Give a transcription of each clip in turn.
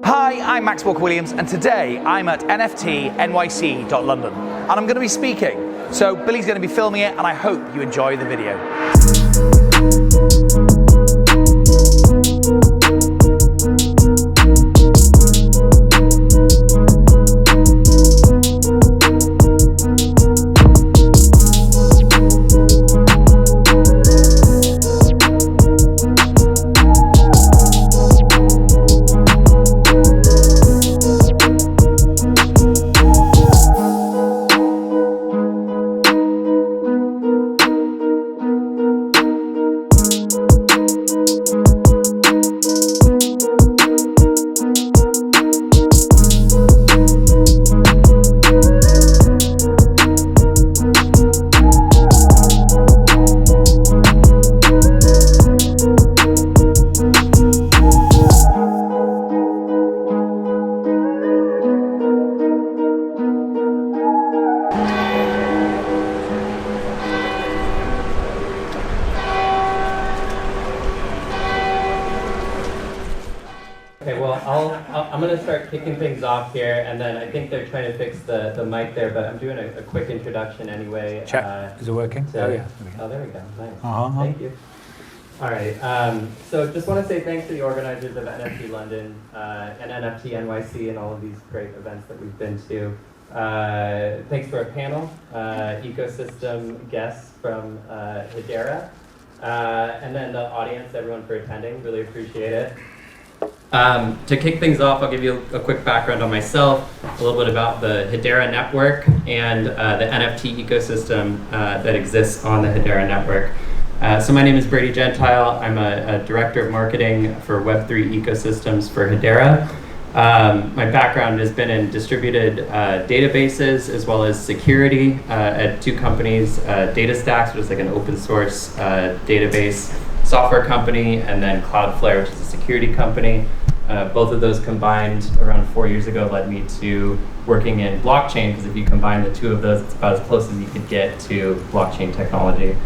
Hi, I'm Max Walker&Williams, and today I'm at NFTNYC.London, and I'm going to be speaking. So Billy's going to be filming it, and I hope you enjoy the video. Okay, well, I'm going to start kicking things off here, and then I think they're trying to fix the mic there, but I'm doing a quick introduction anyway. Check. Is it working? There we go. Nice. Thank you. All right. So just want to say thanks to the organizers of NFT London and NFT NYC and all of these great events that we've been to. Thanks to our panel, ecosystem guests from Hedera, and then the audience, everyone for attending. Really appreciate it. To kick things off, I'll give you a quick background on myself, a little bit about the Hedera network and the NFT ecosystem that exists on the Hedera network. So my name is Brady Gentile. I'm a director of marketing for Web3 ecosystems for Hedera. My background has been in distributed databases as well as security at two companies, DataStax, which is like an open source database software company, and then Cloudflare, which is a security company. Both of those combined around 4 years ago led me to working in blockchain, because if you combine the two of those, it's about as close as you could get to blockchain technology.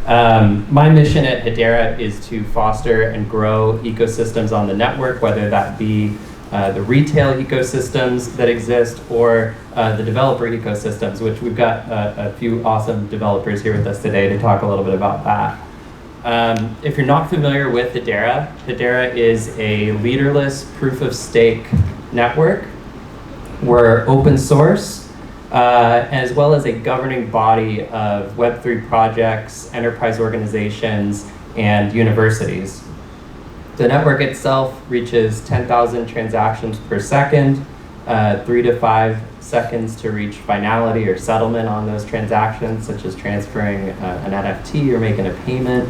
My mission at Hedera is to foster and grow ecosystems on the network, whether that be the retail ecosystems that exist or the developer ecosystems, which we've got a few awesome developers here with us today to talk a little bit about that. If you're not familiar with Hedera, Hedera is a leaderless proof-of-stake network. We're open source, as well as a governing body of Web3 projects, enterprise organizations, and universities. The network itself reaches 10,000 transactions per second, 3 to 5 seconds to reach finality or settlement on those transactions, such as transferring an NFT or making a payment.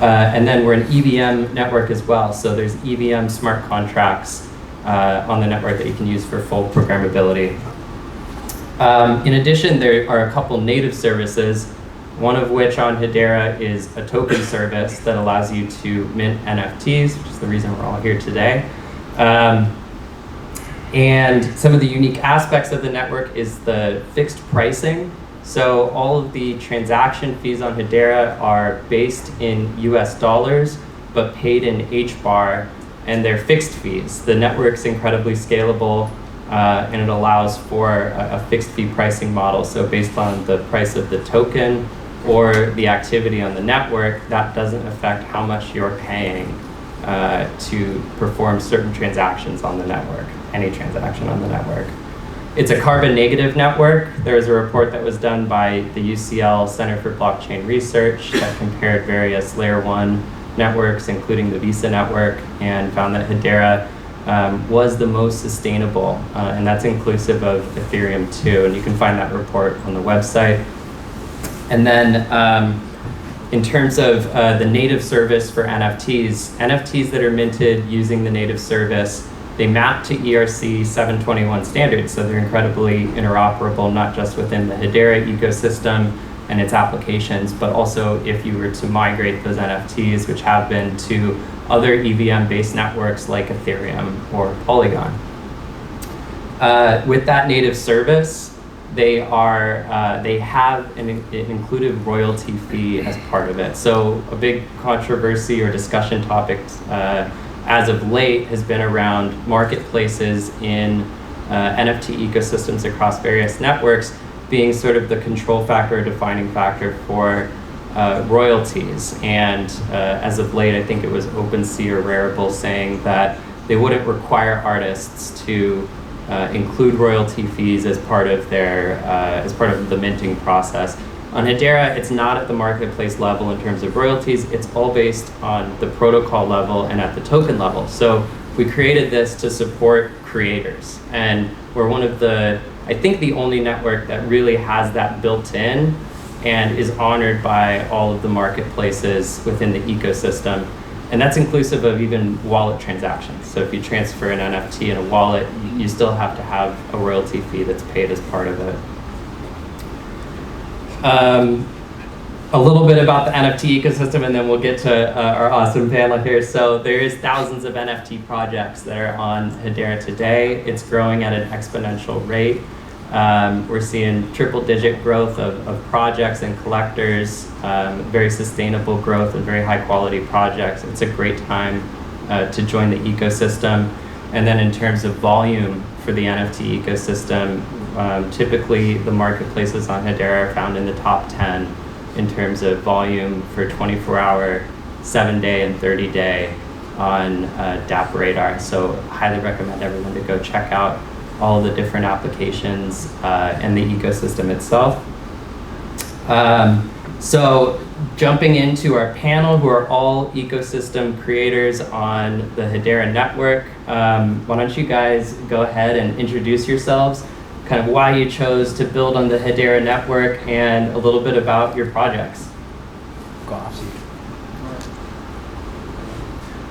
And then we're an EVM network as well, so there's EVM smart contracts on the network that you can use for full programmability. In addition, there are a couple native services, one of which on Hedera is a token service that allows you to mint NFTs, which is the reason we're all here today. And some of the unique aspects of the network is the fixed pricing. So all of the transaction fees on Hedera are based in US dollars, but paid in HBAR, and they're fixed fees. The network's incredibly scalable, and it allows for a fixed fee pricing model. So based on the price of the token or the activity on the network, that doesn't affect how much you're paying to perform certain transactions on the network, any transaction on the network. It's a carbon negative network. There was a report that was done by the UCL Center for Blockchain Research that compared various layer 1 networks, including the Visa network, and found that Hedera was the most sustainable, and that's inclusive of Ethereum too, and you can find that report on the website. And then in terms of the native service for NFTs that are minted using the native service, they map to ERC 721 standards, so they're incredibly interoperable, not just within the Hedera ecosystem and its applications, but also if you were to migrate those NFTs, which have been, to other EVM-based networks like Ethereum or Polygon. With that native service, they have an included royalty fee as part of it. So a big controversy or discussion topic as of late has been around marketplaces in NFT ecosystems across various networks being sort of the control factor or defining factor for royalties. And as of late, I think it was OpenSea or Rarible saying that they wouldn't require artists to include royalty fees as part of the minting process. On Hedera, it's not at the marketplace level in terms of royalties. It's all based on the protocol level and at the token level. So we created this to support creators, and we're one of I think the only network that really has that built in and is honored by all of the marketplaces within the ecosystem. And that's inclusive of even wallet transactions. So if you transfer an NFT in a wallet, you still have to have a royalty fee that's paid as part of it. A little bit about the NFT ecosystem, and then we'll get to our awesome panel here. So there is thousands of NFT projects that are on Hedera today. It's growing at an exponential rate. We're seeing triple-digit growth of projects and collectors, very sustainable growth and very high-quality projects. It's a great time to join the ecosystem. And then in terms of volume for the NFT ecosystem, typically the marketplaces on Hedera are found in the top 10 in terms of volume for 24-hour, 7-day, and 30-day on DApp Radar. So highly recommend everyone to go check out all the different applications and the ecosystem itself. So jumping into our panel, who are all ecosystem creators on the Hedera network, why don't you guys go ahead and introduce yourselves, kind of why you chose to build on the Hedera network, and a little bit about your projects.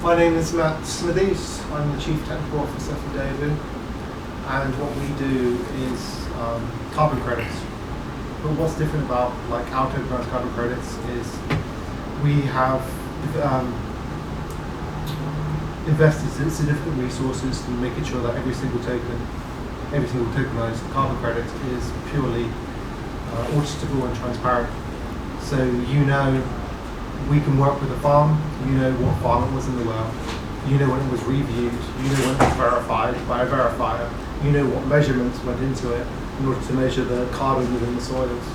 My name is Mathew Smithies. I'm the Chief Technical Officer for Dovu. And what we do is carbon credits. But what's different about like our tokenized carbon credits is we have invested significant resources in making sure that every single tokenized carbon credit is purely auditable and transparent. So we can work with a farm, what farm it was in the well, when it was reviewed, when it was verified by a verifier, what measurements went into it in order to measure the carbon within the soils.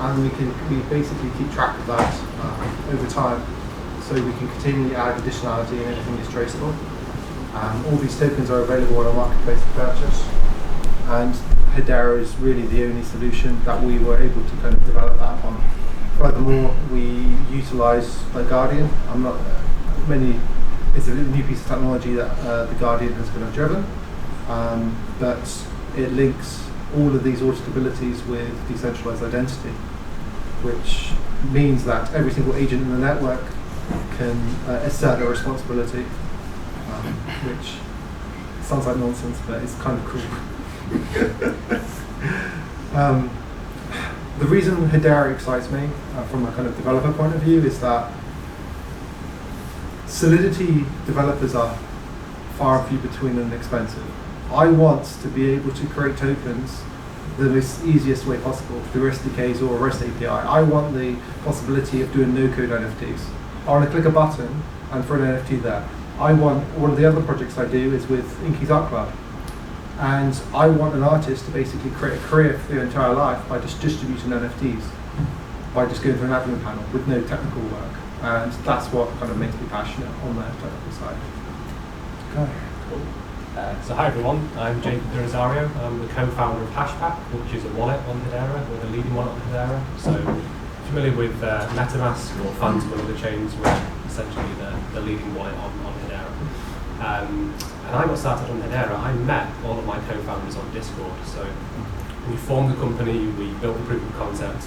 And we basically keep track of that over time, so we can continually add additionality and everything is traceable. All these tokens are available on our marketplace to purchase, and Hedera is really the only solution that we were able to kind of develop that on. Furthermore, we utilize the Guardian. It's a new piece of technology that the Guardian has kind of driven, but it links all of these auditabilities with decentralized identity, which means that every single agent in the network can assert their responsibility, which sounds like nonsense, but it's kind of cool. The reason Hedera excites me from a kind of developer point of view is that Solidity developers are far and few between and expensive. I want to be able to create tokens the most easiest way possible through SDKs or REST API. I want the possibility of doing no-code NFTs. I want to click a button and for an NFT there. One of the other projects I do is with Inky's Art Club. And I want an artist to basically create a career for their entire life by just distributing NFTs, by just going through an admin panel with no technical work. And that's what kind of makes me passionate on the technical side. Okay. Cool. So hi everyone, I'm Jacob D'Rozario. I'm the co-founder of Hashpack, which is a wallet on Hedera. We're the leading wallet on Hedera. So familiar with MetaMask or Phantom and other chains, we're essentially the leading wallet on Hedera. And I got started on Hedera. I met all of my co-founders on Discord. So we formed the company, we built the proof of concept,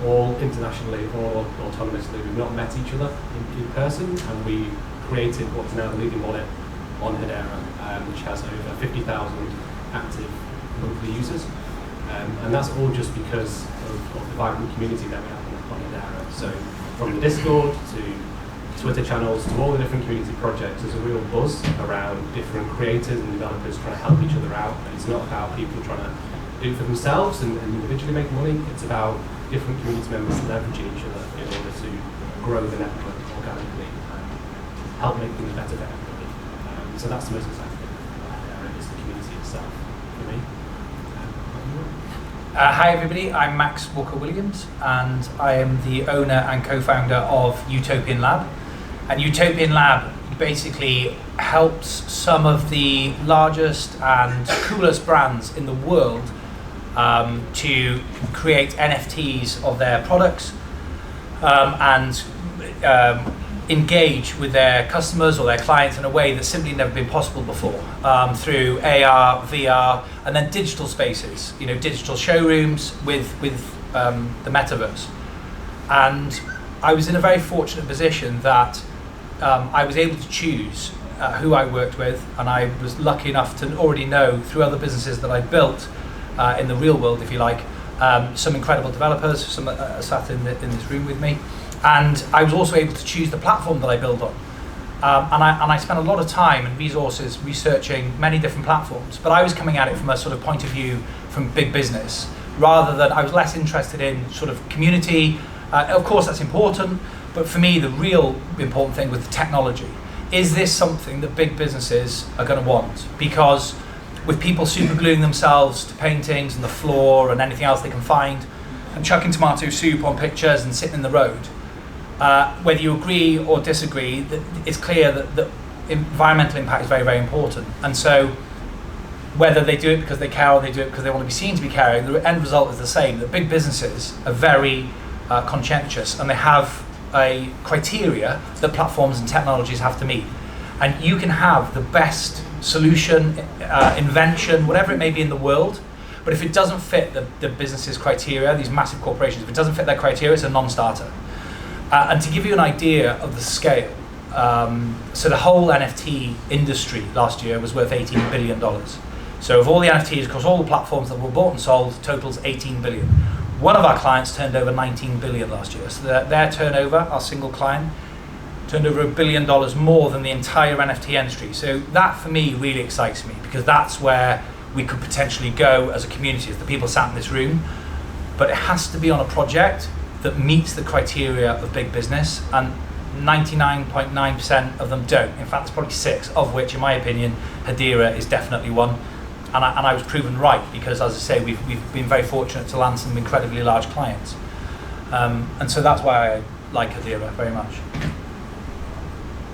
all internationally, all autonomously. We've not met each other in person, and we created what is now the leading wallet on Hedera, which has over 50,000 active monthly users. And that's all just because of the vibrant community that we have on Hedera. So from the Discord to Twitter channels to all the different community projects, there's a real buzz around different creators and developers trying to help each other out. And it's not about people trying to do for themselves and individually make money. It's about different community members leveraging each other in order to grow the network organically and help make things better for everybody. So that's the most exciting thing about Hedera, is the community itself for me. Hi everybody, I'm Max Walker&Williams and I am the owner and co-founder of Utopian Lab. And Utopian Lab basically helps some of the largest and coolest brands in the world to create NFTs of their products and engage with their customers or their clients in a way that's simply never been possible before, through AR, VR, and then digital spaces, digital showrooms with the metaverse. And I was in a very fortunate position that I was able to choose who I worked with, and I was lucky enough to already know through other businesses that I built in the real world, if you like, some incredible developers, some sat in this room with me, and I was also able to choose the platform that I build on. And I spent a lot of time and resources researching many different platforms, but I was coming at it from a sort of point of view from big business, rather than I was less interested in sort of community. Of course that's important, but for me the real important thing was the technology. Is this something that big businesses are going to want? Because with people super gluing themselves to paintings and the floor and anything else they can find, and chucking tomato soup on pictures and sitting in the road, whether you agree or disagree, it's clear that environmental impact is very, very important. And so whether they do it because they care or they do it because they want to be seen to be caring, the end result is the same, that big businesses are very conscientious, and they have a criteria that platforms and technologies have to meet. And you can have the best solution, invention, whatever it may be in the world, but if it doesn't fit the business's criteria, these massive corporations, if it doesn't fit their criteria, it's a non-starter. And to give you an idea of the scale, so the whole NFT industry last year was worth $18 billion. So of all the NFTs across all the platforms that were bought and sold, totals $18 billion. One of our clients turned over $19 billion last year. So their turnover, our single client, turned over $1 billion more than the entire NFT industry. So that for me really excites me, because that's where we could potentially go as a community, as the people sat in this room. But it has to be on a project that meets the criteria of big business, and 99.9% of them don't. In fact, there's probably 6, of which, in my opinion, Hedera is definitely one. And I was proven right, because, as I say, we've been very fortunate to land some incredibly large clients. And so that's why I like Hedera very much.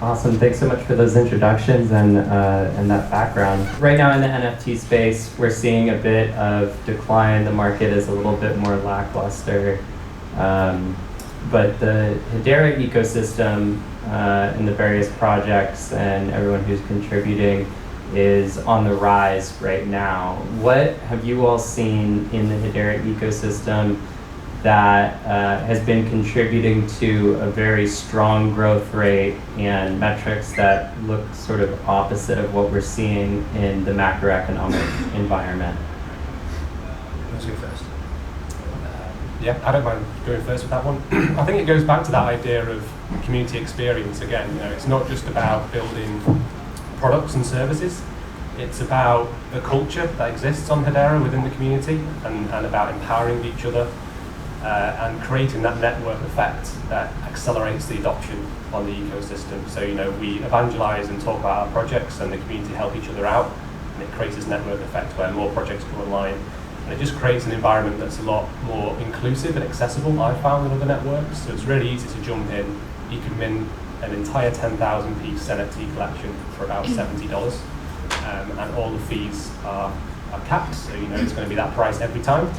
Awesome, thanks so much for those introductions and that background. Right now in the NFT space, we're seeing a bit of decline. The market is a little bit more lackluster. But the Hedera ecosystem and the various projects and everyone who's contributing is on the rise right now. What have you all seen in the Hedera ecosystem that has been contributing to a very strong growth rate and metrics that look sort of opposite of what we're seeing in the macroeconomic environment? Let's go first. Yeah, I don't mind going first with that one. I think it goes back to that idea of community experience again. It's not just about building products and services. It's about the culture that exists on Hedera within the community, and about empowering each other and creating that network effect that accelerates the adoption on the ecosystem. So we evangelize and talk about our projects, and the community help each other out, and it creates this network effect where more projects come online. And it just creates an environment that's a lot more inclusive and accessible, I've found, than other networks. So it's really easy to jump in. You can mint an entire 10,000 piece NFT collection for about $70. And all the fees are capped, so it's going to be that price every time.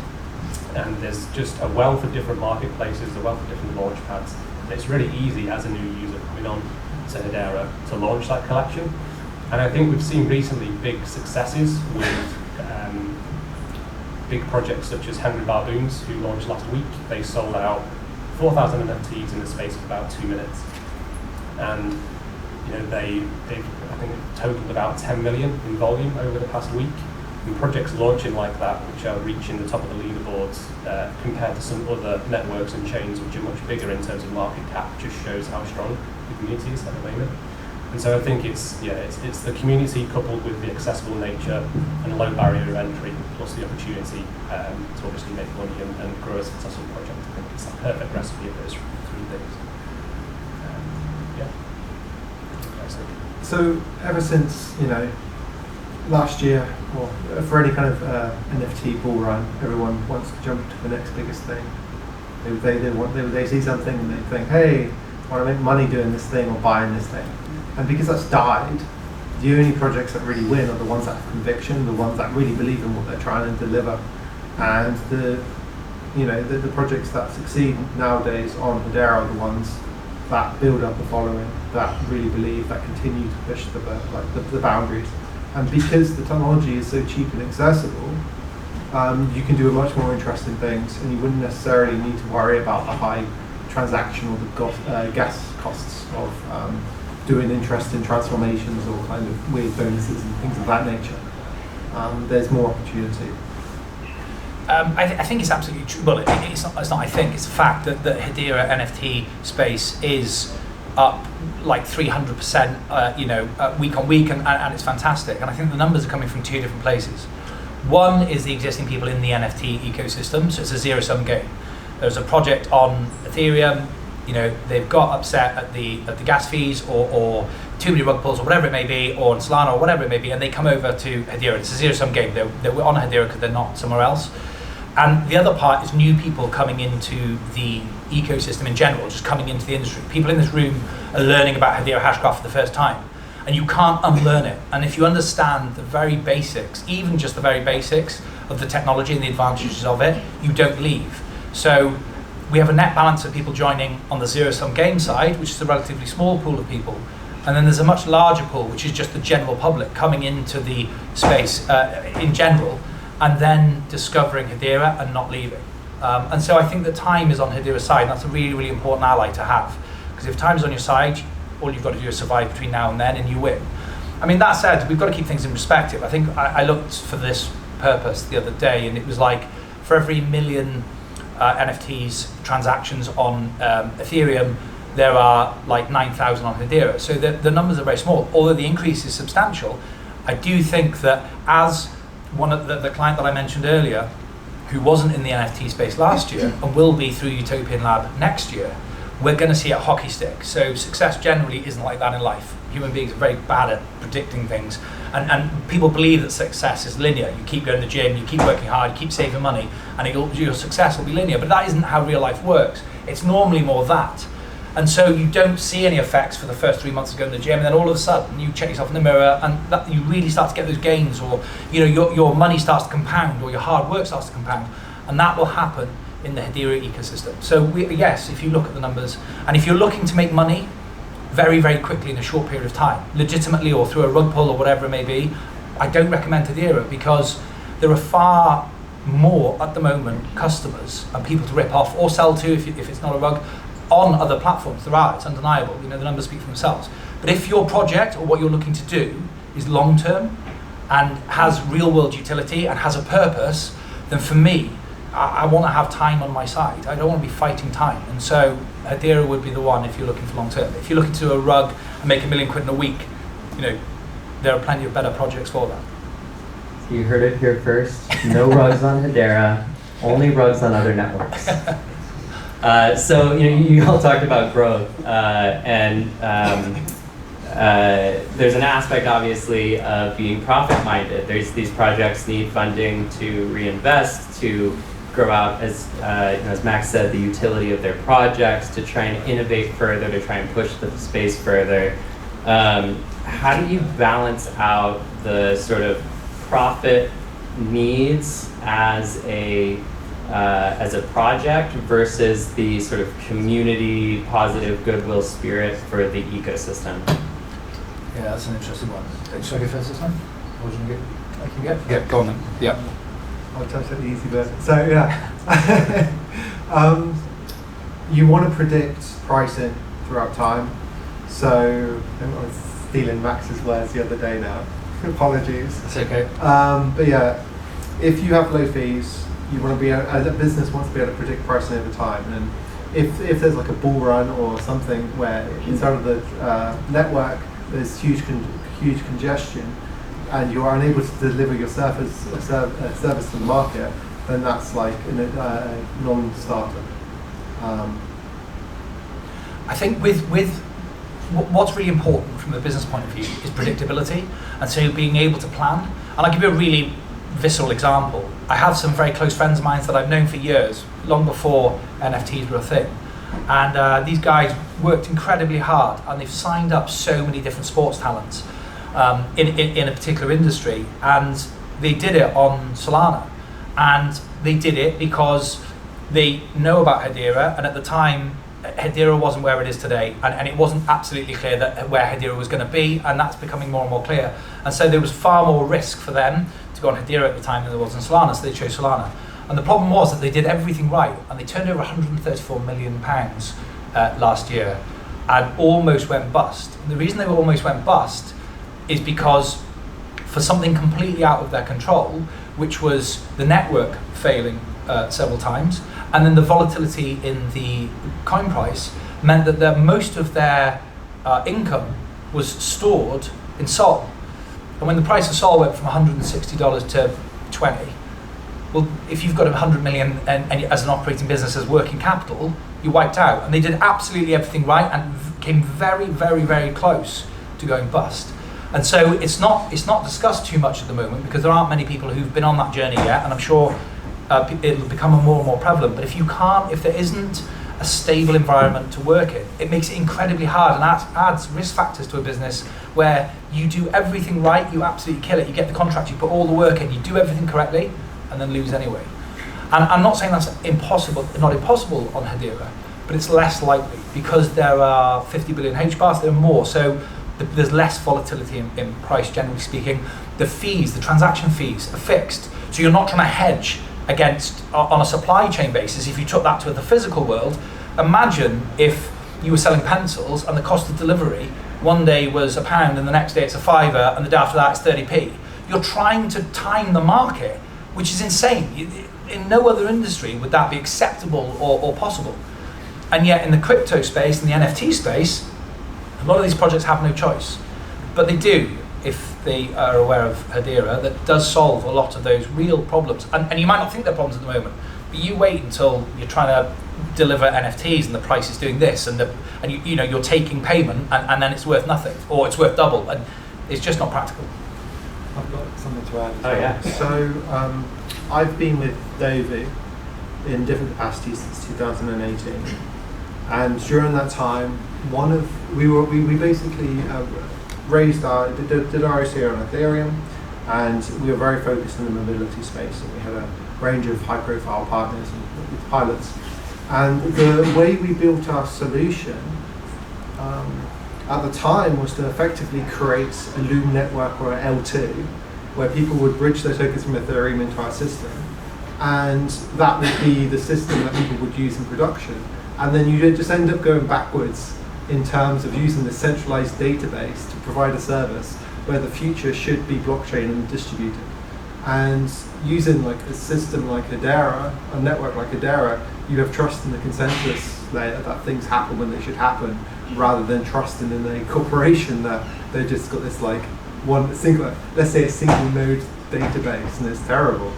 And there's just a wealth of different marketplaces, a wealth of different launch pads. And it's really easy as a new user coming on to Hedera to launch that collection. And I think we've seen recently big successes with big projects such as Henry Barboon's, who launched last week. They sold out 4,000 NFTs in the space of about 2 minutes. And they've I think totaled about 10 million in volume over the past week. And projects launching like that, which are reaching the top of the leaderboards compared to some other networks and chains which are much bigger in terms of market cap, just shows how strong the community is at the moment. And so I think it's the community coupled with the accessible nature and low barrier to entry, plus the opportunity to obviously make money and grow a successful project. I think it's the perfect recipe of those three things. So ever since, last year, or for any kind of NFT bull run, everyone wants to jump to the next biggest thing. They see something and they think, hey, I want to make money doing this thing or buying this thing. And because that's died, the only projects that really win are the ones that have conviction, the ones that really believe in what they're trying to deliver. And the projects that succeed nowadays on Hedera are the ones that build up a following, that really believe, that continue to push the boundaries. And because the technology is so cheap and accessible, you can do much more interesting things, and you wouldn't necessarily need to worry about the high transaction or the gas costs of doing interesting transformations or kind of weird bonuses and things of that nature. There's more opportunity. I think it's absolutely true. Well, it's not. I think it's a fact that the Hedera NFT space is up like 300%, week on week, and it's fantastic. And I think the numbers are coming from two different places. One is the existing people in the NFT ecosystem, so it's a zero-sum game. There's a project on Ethereum, they've got upset at the gas fees or too many rug pulls or whatever it may be, or on Solana or whatever it may be, and they come over to Hedera. It's a zero-sum game. They're on Hedera because they're not somewhere else. And the other part is new people coming into the ecosystem in general, just coming into the industry. People in this room are learning about Hedera Hashgraph for the first time, and you can't unlearn it. And if you understand the very basics, even just the very basics of the technology and the advantages of it, you don't leave. So we have a net balance of people joining on the zero-sum game side, which is a relatively small pool of people. And then there's a much larger pool, which is just the general public coming into the space in general, and then discovering Hedera and not leaving. And so I think that time is on Hedera's side, and that's a really, really important ally to have. Because if time is on your side, all you've got to do is survive between now and then, and you win. I mean, that said, we've got to keep things in perspective. I think I looked for this purpose the other day, and it was like, for every million NFTs transactions on Ethereum, there are like 9,000 on Hedera. So the numbers are very small. Although the increase is substantial, I do think that as one of the client that I mentioned earlier, who wasn't in the NFT space last year and will be through Utopian Lab next year, we're going to see a hockey stick. So success generally isn't like that in life. Human beings are very bad at predicting things, and people believe that success is linear. You keep going to the gym, you keep working hard, you keep saving money, and your success will be linear. But that isn't how real life works. It's normally more that. And so you don't see any effects for the first 3 months of going to the gym, and then all of a sudden you check yourself in the mirror, and you really start to get those gains, or your money starts to compound, or your hard work starts to compound, and that will happen in the Hedera ecosystem. So yes, if you look at the numbers, and if you're looking to make money very, very quickly in a short period of time, legitimately or through a rug pull or whatever it may be, I don't recommend Hedera, because there are far more at the moment customers and people to rip off or sell to if it's not a rug on other platforms. There are, it's undeniable, the numbers speak for themselves. But if your project or what you're looking to do is long term and has real world utility and has a purpose, then for me, I want to have time on my side. I don't want to be fighting time. And so Hedera would be the one if you're looking for long term. If you're looking to do a rug and make £1 million in a week, there are plenty of better projects for that. So you heard it here first. No rugs on Hedera, only rugs on other networks. So you all talked about growth, and there's an aspect obviously of being profit-minded. These projects need funding to reinvest, to grow out, as Max said, the utility of their projects, to try and innovate further, to try and push the space further. How do you balance out the sort of profit needs as a project versus the sort of community positive goodwill spirit for the ecosystem? Yeah, that's an interesting one. Should I go first this time? Or should I can get? Yeah, go on then. Yeah. I'll touch on the easy bit. So yeah, you want to predict pricing throughout time. So I was stealing Max's words the other day now. Apologies. That's okay. But yeah, if you have low fees, you want to be as a business wants to be able to predict pricing over time. And if there's like a bull run or something where inside of the network there's huge congestion, and you are unable to deliver your service to the market, then that's like a non-starter. I think with what's really important from a business point of view is predictability, and so being able to plan. And I'll give you a really visceral example. I have some very close friends of mine that I've known for years, long before NFTs were a thing. And these guys worked incredibly hard, and they've signed up so many different sports talents in a particular industry, and they did it on Solana. And they did it because they know about Hedera, and at the time Hedera wasn't where it is today, and it wasn't absolutely clear that where Hedera was going to be, and that's becoming more and more clear. And so there was far more risk for them to go on Hedera at the time than there was on Solana, so they chose Solana. And the problem was that they did everything right, and they turned over £134 million last year, and almost went bust. And the reason they almost went bust is because for something completely out of their control, which was the network failing several times, and then the volatility in the coin price meant that most of their income was stored in Sol. And when the price of Sol went from $160 to $20, well, if you've got 100 million and as an operating business as working capital, you're wiped out. And they did absolutely everything right and came very, very, very close to going bust. And so it's not discussed too much at the moment because there aren't many people who've been on that journey yet, and I'm sure it'll become more and more prevalent. But if there isn't a stable environment to work in, it makes it incredibly hard and adds risk factors to a business where you do everything right, you absolutely kill it, you get the contract, you put all the work in, you do everything correctly, and then lose anyway. And I'm not saying that's not impossible on Hedera, but it's less likely because there are 50 billion HBARs, there are more, so there's less volatility in price, generally speaking. The fees, the transaction fees are fixed, so you're not trying to hedge against, on a supply chain basis. If you took that to the physical world, imagine if you were selling pencils and the cost of delivery one day was £1 and the next day it's a £5 and the day after that it's 30p. You're trying to time the market, which is insane. In no other industry would that be acceptable or possible. And yet in the crypto space, in the NFT space, a lot of these projects have no choice. But they do, if they are aware of Hedera, that does solve a lot of those real problems. And you might not think they're problems at the moment, but you wait until you're trying to deliver NFTs and the price is doing this, and you're taking payment and then it's worth nothing, or it's worth double, and it's just not practical. I've got something to add as well. Yeah. So I've been with Dovu in different capacities since 2018, and during that time, we basically did our ICO on Ethereum, and we were very focused in the mobility space, and we had a range of high-profile partners and pilots. And the way we built our solution at the time was to effectively create a Loom network, or an L2, where people would bridge their tokens from Ethereum into our system, and that would be the system that people would use in production. And then you just end up going backwards in terms of using the centralized database to provide a service where the future should be blockchain and distributed. And using like a system like Hedera, a network like Hedera, you have trust in the consensus that things happen when they should happen, rather than trusting in a corporation that they just got this like one single, let's say a single node database, and it's terrible.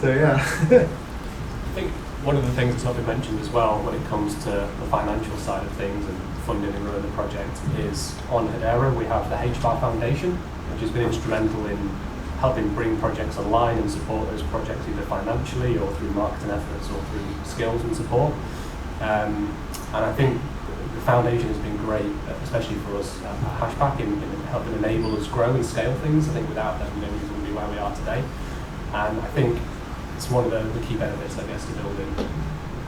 So yeah. I think one of the things that's not been mentioned as well when it comes to the financial side of things and funding and running the project is on Hedera we have the HBAR Foundation, which has been instrumental in helping bring projects online and support those projects either financially or through marketing efforts or through skills and support. And I think the foundation has been great, especially for us at Hashpack, in helping enable us grow and scale things. I think without them, we wouldn't be where we are today. And I think it's one of the key benefits, I guess, to building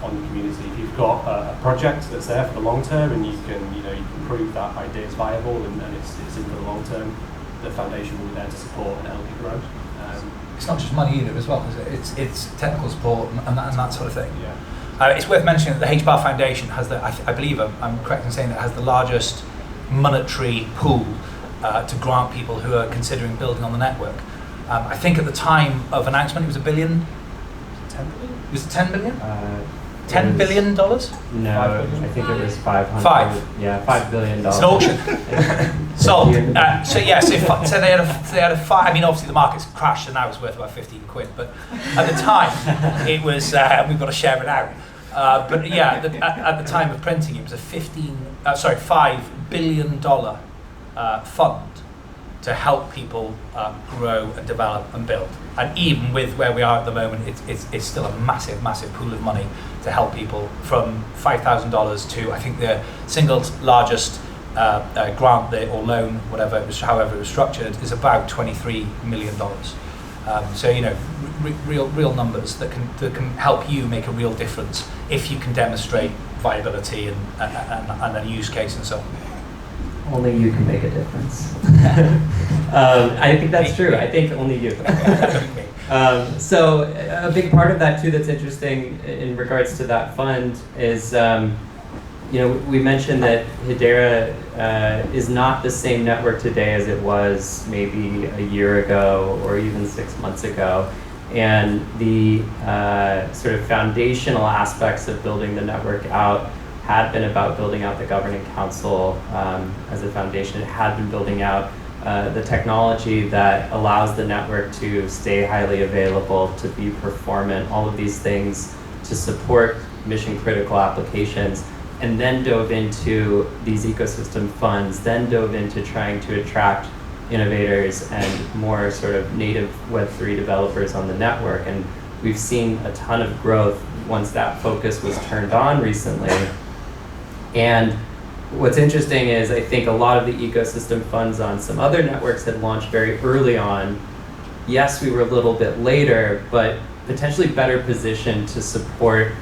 on the community. If you've got a project that's there for the long term, and you can prove that idea is viable and it's in for the long term, the foundation will be there to support and help you grow. It's not just money either as well, is it? It's technical support and that sort of thing. Yeah. It's worth mentioning that the HBAR Foundation has I believe I'm correct in saying that it has the largest monetary pool to grant people who are considering building on the network. I think at the time of announcement it was $1 billion. 10 billion? Was it 10 billion? $10 billion? No, I think it was 500. Yeah, $5 billion. It's an auction. Sold. So yes, so they had a five. I mean, obviously the market's crashed and now it's worth about 15 quid. But at the time, it was. We've got to share it out. But yeah, at the time of printing, it was a $5 billion fund to help people grow and develop and build. And even with where we are at the moment, it's still a massive, massive pool of money to help people, from $5,000 to, I think, the single largest grant or loan, whatever it was, however it was structured, is about $23 million. So real numbers that can help you make a real difference if you can demonstrate viability and a use case and so on. Only you can make a difference. I think that's true. I think only you. So a big part of that too that's interesting in regards to that fund is, we mentioned that Hedera is not the same network today as it was maybe a year ago or even 6 months ago. And the sort of foundational aspects of building the network out had been about building out the governing council as a foundation. It had been building out the technology that allows the network to stay highly available, to be performant, all of these things to support mission critical applications, and then dove into these ecosystem funds, then dove into trying to attract innovators and more sort of native Web3 developers on the network. And we've seen a ton of growth once that focus was turned on recently. And what's interesting is I think a lot of the ecosystem funds on some other networks had launched very early on. Yes, we were a little bit later, but potentially better positioned to support,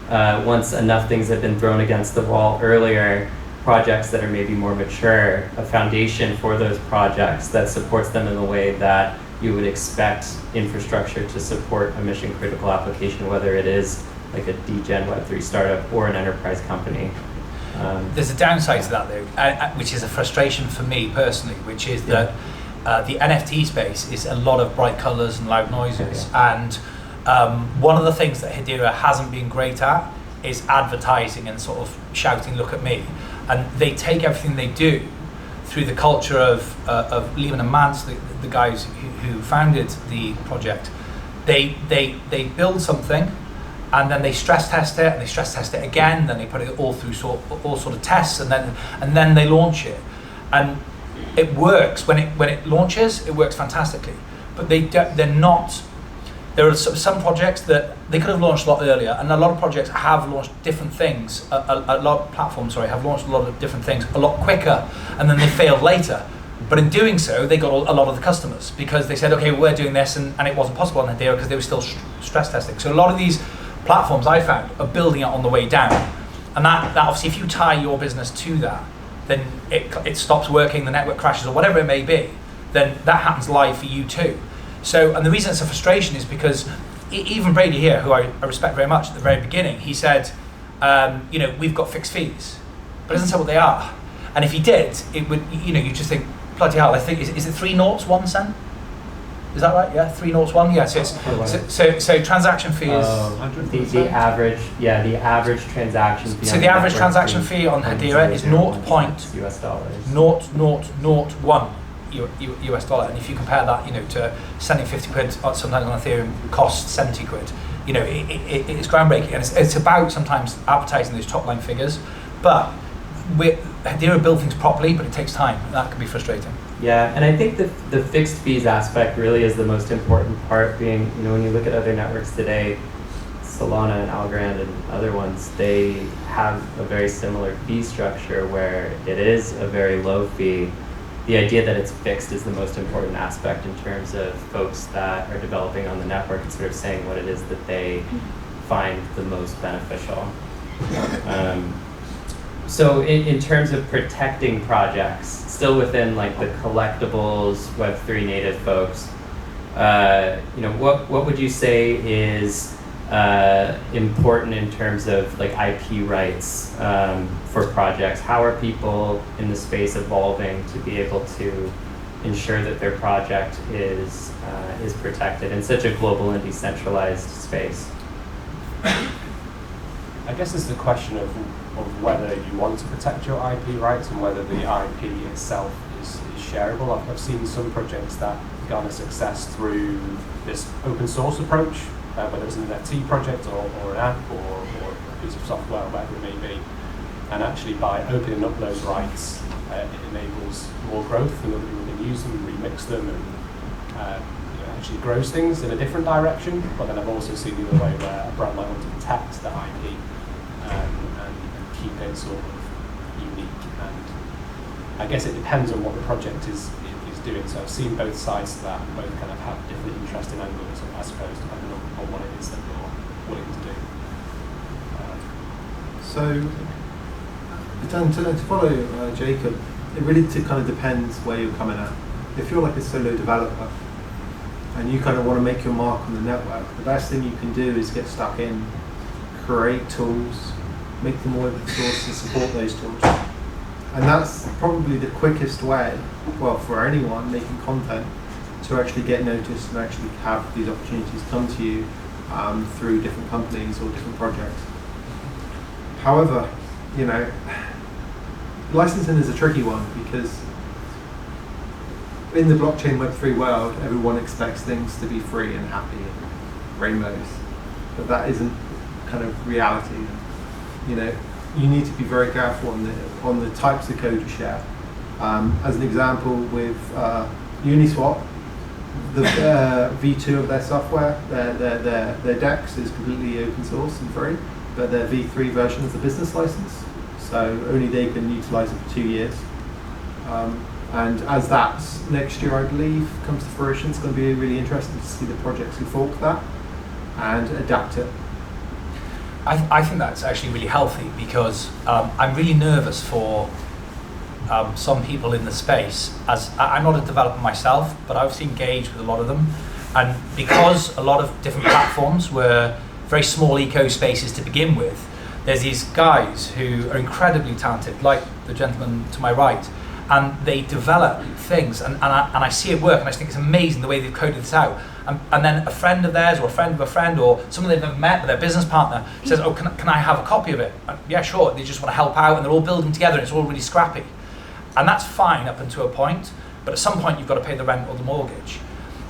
once enough things have been thrown against the wall earlier, projects that are maybe more mature, a foundation for those projects that supports them in the way that you would expect infrastructure to support a mission critical application, whether it is like a degen Web3 startup or an enterprise company. There's a downside to that though, which is a frustration for me personally, which is that the NFT space is a lot of bright colors and loud noises. And one of the things that Hedera hasn't been great at is advertising and sort of shouting, look at me. And they take everything they do through the culture of Lehman and Mance, the guys who founded the project. They build something, and then they stress test it, and they stress test it again, then they put it all through all sort of tests, and then they launch it. And it works. When it launches, it works fantastically. But they're not. There are some projects that they could have launched a lot earlier, and a lot of projects have launched different things. A lot of platforms, have launched a lot of different things a lot quicker, and then they failed later. But in doing so, they got a lot of the customers because they said, okay, we're doing this, and it wasn't possible on Hedera because they were still stress testing. So a lot of these platforms I found are building it on the way down, and that obviously, if you tie your business to that, then it stops working, the network crashes or whatever it may be, then that happens live for you too. So, and the reason it's a frustration is because even Brady here, who I respect very much at the very beginning, he said, we've got fixed fees, but it doesn't say what they are. And if he did, it would, you just think, bloody hell, I think, is it 3 noughts, 1 cent? Is that right? Yeah, 3 noughts, 1? Yeah, so transaction fee is... The average transaction fee. So the average transaction fee on Hedera is US dollars. 0.001 US dollar, and if you compare that, to sending 50 quid sometimes on Ethereum costs 70 quid, it's groundbreaking, and it's about sometimes advertising those top line figures, but Hedera build things properly, but it takes time, and that can be frustrating. Yeah, and I think the fixed fees aspect really is the most important part, being, when you look at other networks today, Solana and Algorand and other ones, they have a very similar fee structure where it is a very low fee. The idea that it's fixed is the most important aspect in terms of folks that are developing on the network and sort of saying what it is that they find the most beneficial. So in terms of protecting projects, still within like the collectibles, Web3 native folks, what would you say is important in terms of like IP rights for projects? How are people in the space evolving to be able to ensure that their project is protected in such a global and decentralized space? I guess it's the question of whether you want to protect your IP rights and whether the IP itself is shareable. I've seen some projects that garner success through this open source approach, whether it's an NFT project or an app or a piece of software, whatever it may be. And actually by opening up those rights, it enables more growth and other people can use them, remix them, and actually grows things in a different direction. But then I've also seen the other way where a brand might want to protect the IP and keep it sort of unique. And I guess it depends on what the project is doing. So I've seen both sides to that, and both kind of have different interesting angles, I suppose, depending on what it is that you're willing to do. To follow Jacob, it really kind of depends where you're coming at. If you're like a solo developer and you kind of want to make your mark on the network, the best thing you can do is get stuck in, create tools, make them more open source and support those tools. And that's probably the quickest way, well, for anyone making content to actually get noticed and actually have these opportunities come to you through different companies or different projects. However, licensing is a tricky one because in the blockchain Web3 world, everyone expects things to be free and happy and rainbows, but that isn't kind of reality. You need to be very careful on the types of code you share. As an example, with Uniswap, the V2 of their software, their DEX is completely open source and free, but their V3 version is a business license, so only they can utilize it for 2 years. And as that next year, I believe, comes to fruition, it's going to be really interesting to see the projects who fork that and adapt it. I think that's actually really healthy because I'm really nervous for some people in the space. As I'm not a developer myself, but I've engaged with a lot of them, and because a lot of different platforms were very small eco spaces to begin with, there's these guys who are incredibly talented, like the gentleman to my right, and they develop things, and I see it work, and I just think it's amazing the way they've coded this out. And then a friend of theirs, or a friend of a friend, or someone they've never met, but their business partner, says, oh, can I have a copy of it? And yeah, sure, they just want to help out, and they're all building together, and it's all really scrappy. And that's fine up until a point, but at some point you've got to pay the rent or the mortgage.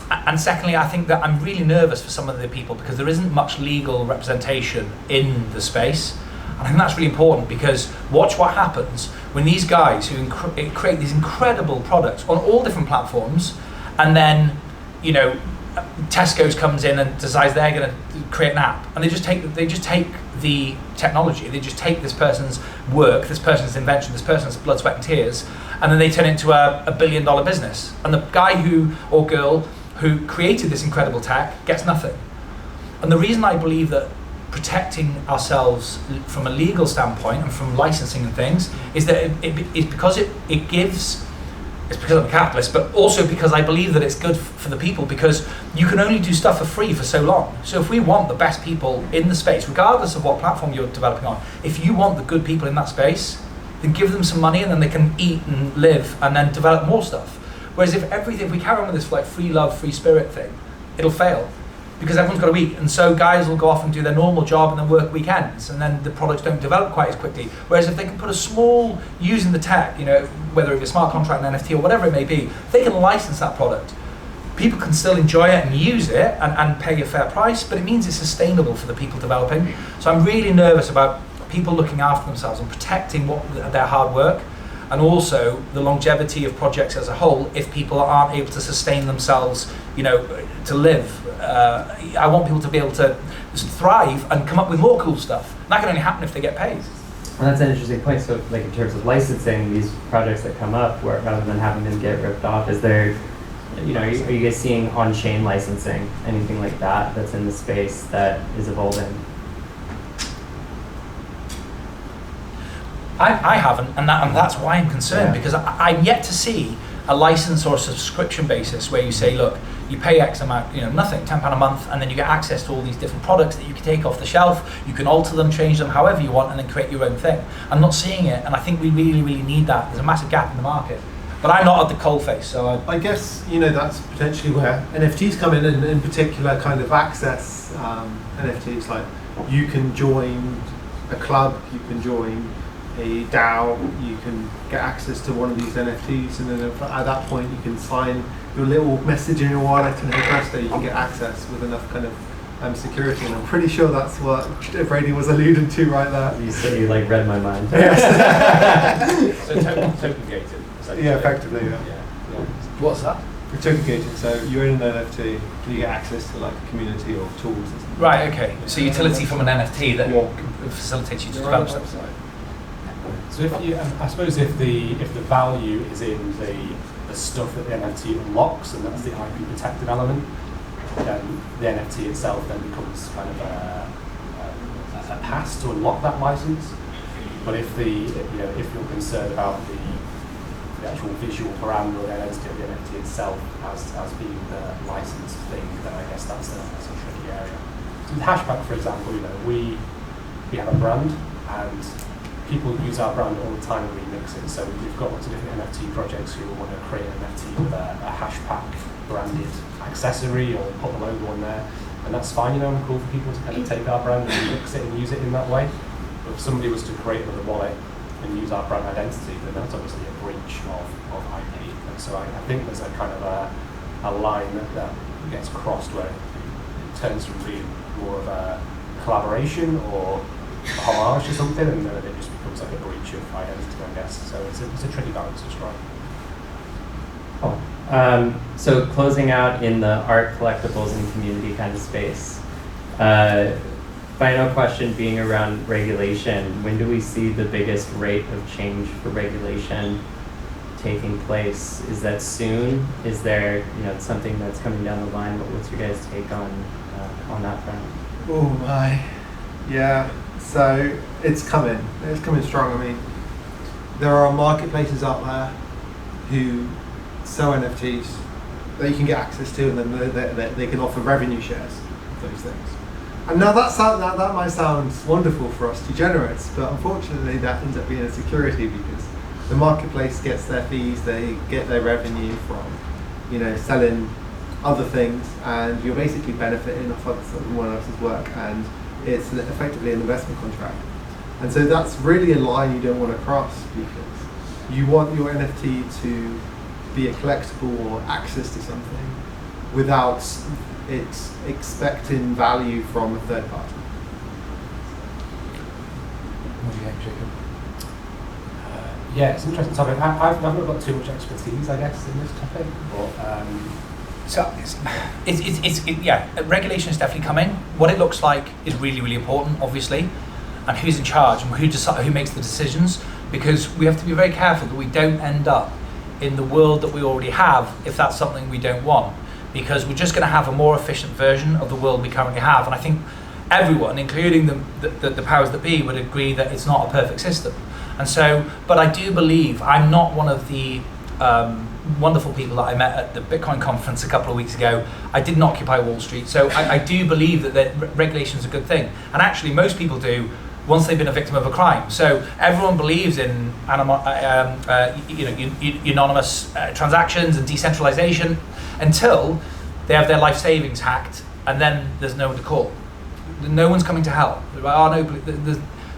And secondly, I think that I'm really nervous for some of the people because there isn't much legal representation in the space. And I think that's really important because watch what happens when these guys who create these incredible products on all different platforms, and then, Tesco's comes in and decides they're going to create an app, and they just take the technology, they just take this person's work, this person's invention, this person's blood, sweat and tears, and then they turn it into a $1 billion business. And the guy or girl who created this incredible tech gets nothing. And the reason I believe that protecting ourselves from a legal standpoint and from licensing and things is that it's because it gives. It's because I'm a capitalist, but also because I believe that it's good for the people, because you can only do stuff for free for so long. So if we want the best people in the space, regardless of what platform you're developing on, if you want the good people in that space, then give them some money and then they can eat and live and then develop more stuff. Whereas if we carry on with this like free love, free spirit thing, it'll fail. Because everyone's got to eat, and so guys will go off and do their normal job and then work weekends, and then the products don't develop quite as quickly. Whereas if they can put a small, using the tech, whether it be a smart contract, an NFT, or whatever it may be, if they can license that product, people can still enjoy it and use it and pay a fair price, but it means it's sustainable for the people developing. So I'm really nervous about people looking after themselves and protecting their hard work, and also the longevity of projects as a whole if people aren't able to sustain themselves, to live. I want people to be able to thrive and come up with more cool stuff. And that can only happen if they get paid. Well, that's an interesting point. So, like in terms of licensing these projects that come up, where rather than having them get ripped off, is there, are you guys seeing on-chain licensing, anything like that's in the space that is evolving? I haven't, and that's why I'm concerned, because I'm yet to see a license or a subscription basis where you say, look, you pay X amount, nothing, £10 a month, and then you get access to all these different products that you can take off the shelf, you can alter them, change them however you want, and then create your own thing. I'm not seeing it, and I think we really, really need that. There's a massive gap in the market. But I'm not at the coalface, so I guess, that's potentially where NFTs come in, and in particular kind of access NFTs, like you can join a club, you can join a DAO, you can get access to one of these NFTs, and then at that point you can sign your little message in your wallet and hit press that you can get access with enough kind of security. And I'm pretty sure that's what Brady was alluding to right there. You said you like read my mind. So token gated. Yeah, effectively, yeah. What's that? We're token gated, so you're in an NFT, you get access to like a community or tools or something. Right, okay. So utility from an NFT that facilitates you to develop stuff. So if you, I suppose if the value is in the stuff that the NFT unlocks, and that's the IP protected element, then the NFT itself then becomes kind of a pass to unlock that license. But if if you're concerned about the actual visual parameter or the identity of the NFT itself as being the licensed thing, then I guess that's a tricky area. So with Hashpack, for example, we have a brand, and people use our brand all the time and remix it. So we've got lots of different NFT projects who want to create an NFT with a Hashpack branded accessory or put the logo on there, and that's fine, and cool for people to kind of take our brand and remix it and use it in that way. But if somebody was to create another wallet and use our brand identity, then that's obviously a breach of IP. And so I think there's a kind of a line that gets crossed where it turns from being more of a collaboration or a homage to something, and then it just becomes like a breach of identity, I guess. So it's a tricky balance to strike. Cool. So closing out in the art, collectibles, and community kind of space. Final question being around regulation. When do we see the biggest rate of change for regulation taking place? Is that soon? Is there something that's coming down the line? What's your guys' take on that front? Oh my, yeah. So it's coming strong. I mean, there are marketplaces out there who sell NFTs that you can get access to, and then they can offer revenue shares of those things. And now that might sound wonderful for us degenerates, but unfortunately that ends up being a security, because the marketplace gets their fees, they get their revenue from selling other things, and you're basically benefiting off of someone else's work, and it's effectively an investment contract. And so that's really a line you don't want to cross, because you want your NFT to be a collectible or access to something without it's expecting value from a third party. What do you think, Jacob? Yeah, it's an interesting topic. I've not got too much expertise, I guess, in this topic, but so regulation is definitely coming. What it looks like is really, really important, obviously, and who's in charge and who makes the decisions, because we have to be very careful that we don't end up in the world that we already have if that's something we don't want, because we're just going to have a more efficient version of the world we currently have. And I think everyone, including the powers that be, would agree that it's not a perfect system. And so, but I do believe, I'm not one of the wonderful people that I met at the Bitcoin conference a couple of weeks ago. I didn't occupy Wall Street, so I do believe that regulation is a good thing. And actually most people do once they've been a victim of a crime. So everyone believes in anonymous transactions and decentralization until they have their life savings hacked, and then there's no one to call. No one's coming to help.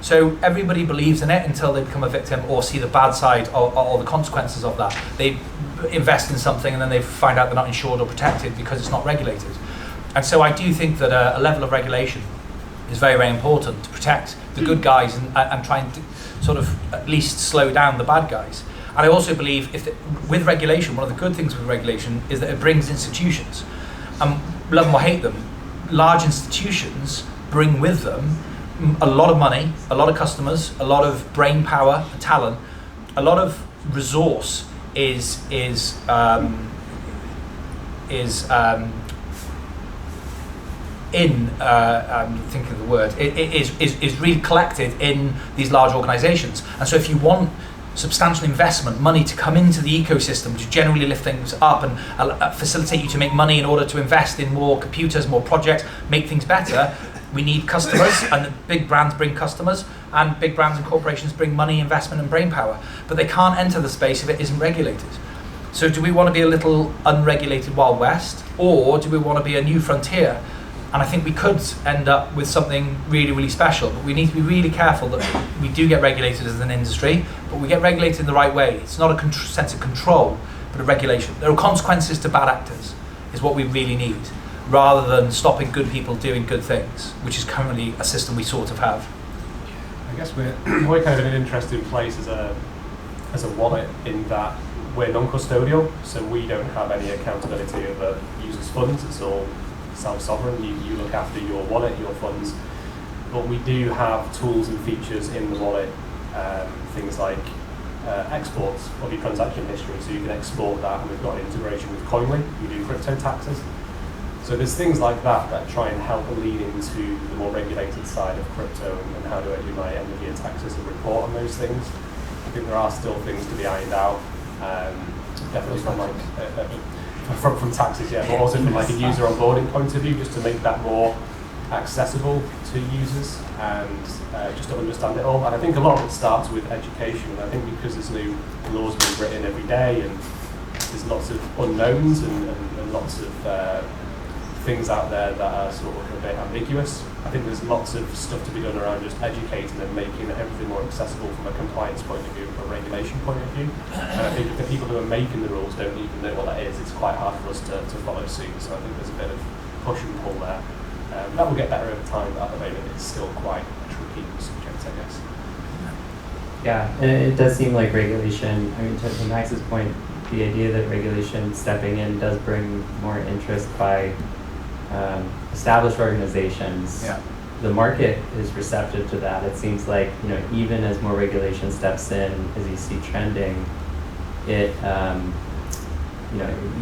So everybody believes in it until they become a victim or see the bad side or the consequences of that. They invest in something and then they find out they're not insured or protected because it's not regulated. And so I do think that a level of regulation is very, very important to protect the good guys and try and sort of at least slow down the bad guys. And I also believe with regulation, one of the good things with regulation is that it brings institutions. Love them or hate them, large institutions bring with them a lot of money, a lot of customers, a lot of brain power, talent, a lot of resource is I'm thinking of the word, is really collected in these large organizations. And so if you want substantial investment, money to come into the ecosystem to generally lift things up and facilitate you to make money in order to invest in more computers, more projects, make things better, we need customers, and the big brands bring customers, and big brands and corporations bring money, investment and brain power. But they can't enter the space if it isn't regulated. So do we want to be a little unregulated Wild West, or do we want to be a new frontier And I think we could end up with something really, really special, but we need to be really careful that we do get regulated as an industry, but we get regulated in the right way. It's not a sense of control, but a regulation. There are consequences to bad actors, is what we really need, rather than stopping good people doing good things, which is currently a system we sort of have. I guess we're kind of in an interesting place as a wallet in that we're non-custodial, so we don't have any accountability over users' funds. It's all self-sovereign. You look after your wallet, your funds, but we do have tools and features in the wallet, things like exports of your transaction history, so you can export that, and we've got an integration with Coinly. We do crypto taxes. So there's things like that try and help lean into the more regulated side of crypto and how do I do my end of year taxes and report on those things. I think there are still things to be ironed out. Definitely from like from taxes, yeah, but also from like a user onboarding point of view, just to make that more accessible to users and just to understand it all. And I think a lot of it starts with education. And I think because there's new laws being written every day and there's lots of unknowns and lots of things out there that are sort of a bit ambiguous. I think there's lots of stuff to be done around just educating and making everything more accessible from a compliance point of view, from a regulation point of view. And I think if the people who are making the rules don't even know what that is, it's quite hard for us to follow suit. So I think there's a bit of push and pull there. That will get better over time, but at the moment it's still quite a tricky subject, I guess. Yeah, and it does seem like regulation, I mean, to Max's point, the idea that regulation stepping in does bring more interest by established organizations. Yeah. The market is receptive to that. It seems like, even as more regulation steps in, as you see trending, it,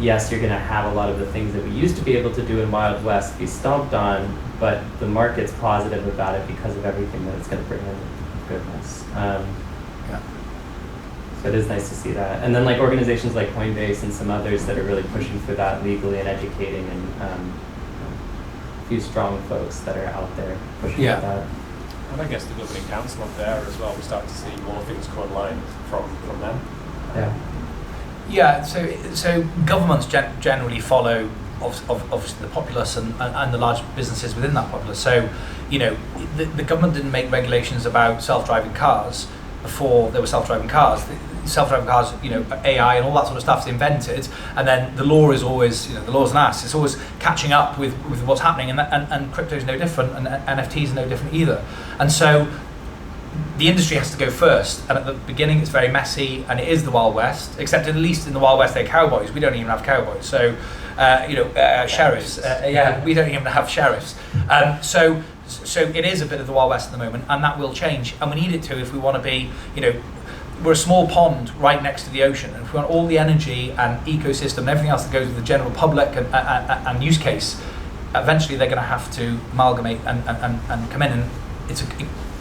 yes, you're going to have a lot of the things that we used to be able to do in Wild West be stomped on, but the market's positive about it because of everything that it's going to bring in goodness. So it is nice to see that. And then like organizations like Coinbase and some others that are really pushing for that legally and educating, and a few strong folks that are out there pushing for that. And I guess the governing council up there as well, we start to see more things come online from them. Yeah, so governments generally follow obviously the populace and the large businesses within that populace. So, the government didn't make regulations about self-driving cars before there were self-driving cars. Self-driving cars, AI and all that sort of stuff's invented, and then the law is always, the law's an ass. It's always catching up with what's happening, and crypto is no different, and NFTs are no different either. And so the industry has to go first, and at the beginning it's very messy, and it is the Wild West, except at least in the Wild West they're cowboys. We don't even have cowboys, so sheriffs. We don't even have sheriffs. So it is a bit of the Wild West at the moment, and that will change, and we need it to if we want to be, we're a small pond right next to the ocean, and if we want all the energy and ecosystem and everything else that goes with the general public and use case, eventually they're going to have to amalgamate and come in, and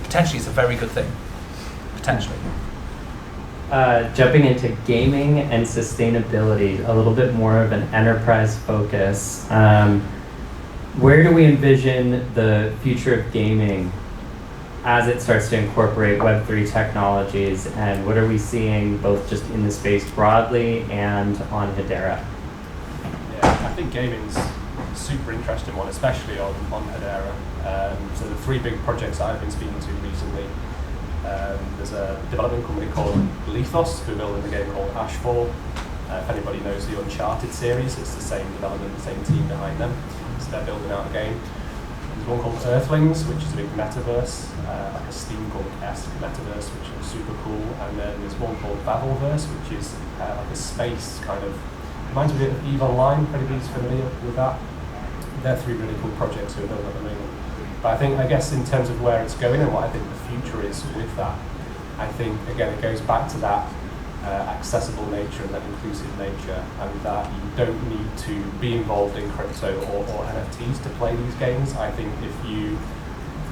potentially it's a very good thing. Potentially. Jumping into gaming and sustainability, a little bit more of an enterprise focus. Where do we envision the future of gaming as it starts to incorporate Web3 technologies, and what are we seeing both just in the space broadly and on Hedera? Yeah, I think gaming's a super interesting one, especially on Hedera. So the three big projects that I've been speaking to recently, there's a development company called Lethos who are building a game called Ashfall. If anybody knows the Uncharted series, it's the same development, the same team behind them. So they're building out a game. There's one called Earthlings, which is a big metaverse, like a steampunk-esque metaverse, which is super cool. And then there's one called Babelverse, which is like a space kind of, reminds me a bit of EVE Online, anybody's familiar with that? They're three really cool projects we're building at the moment. But I guess in terms of where it's going and what I think the future is with that, I think, again, it goes back to that accessible nature and that inclusive nature, and that you don't need to be involved in crypto or NFTs to play these games. I think if you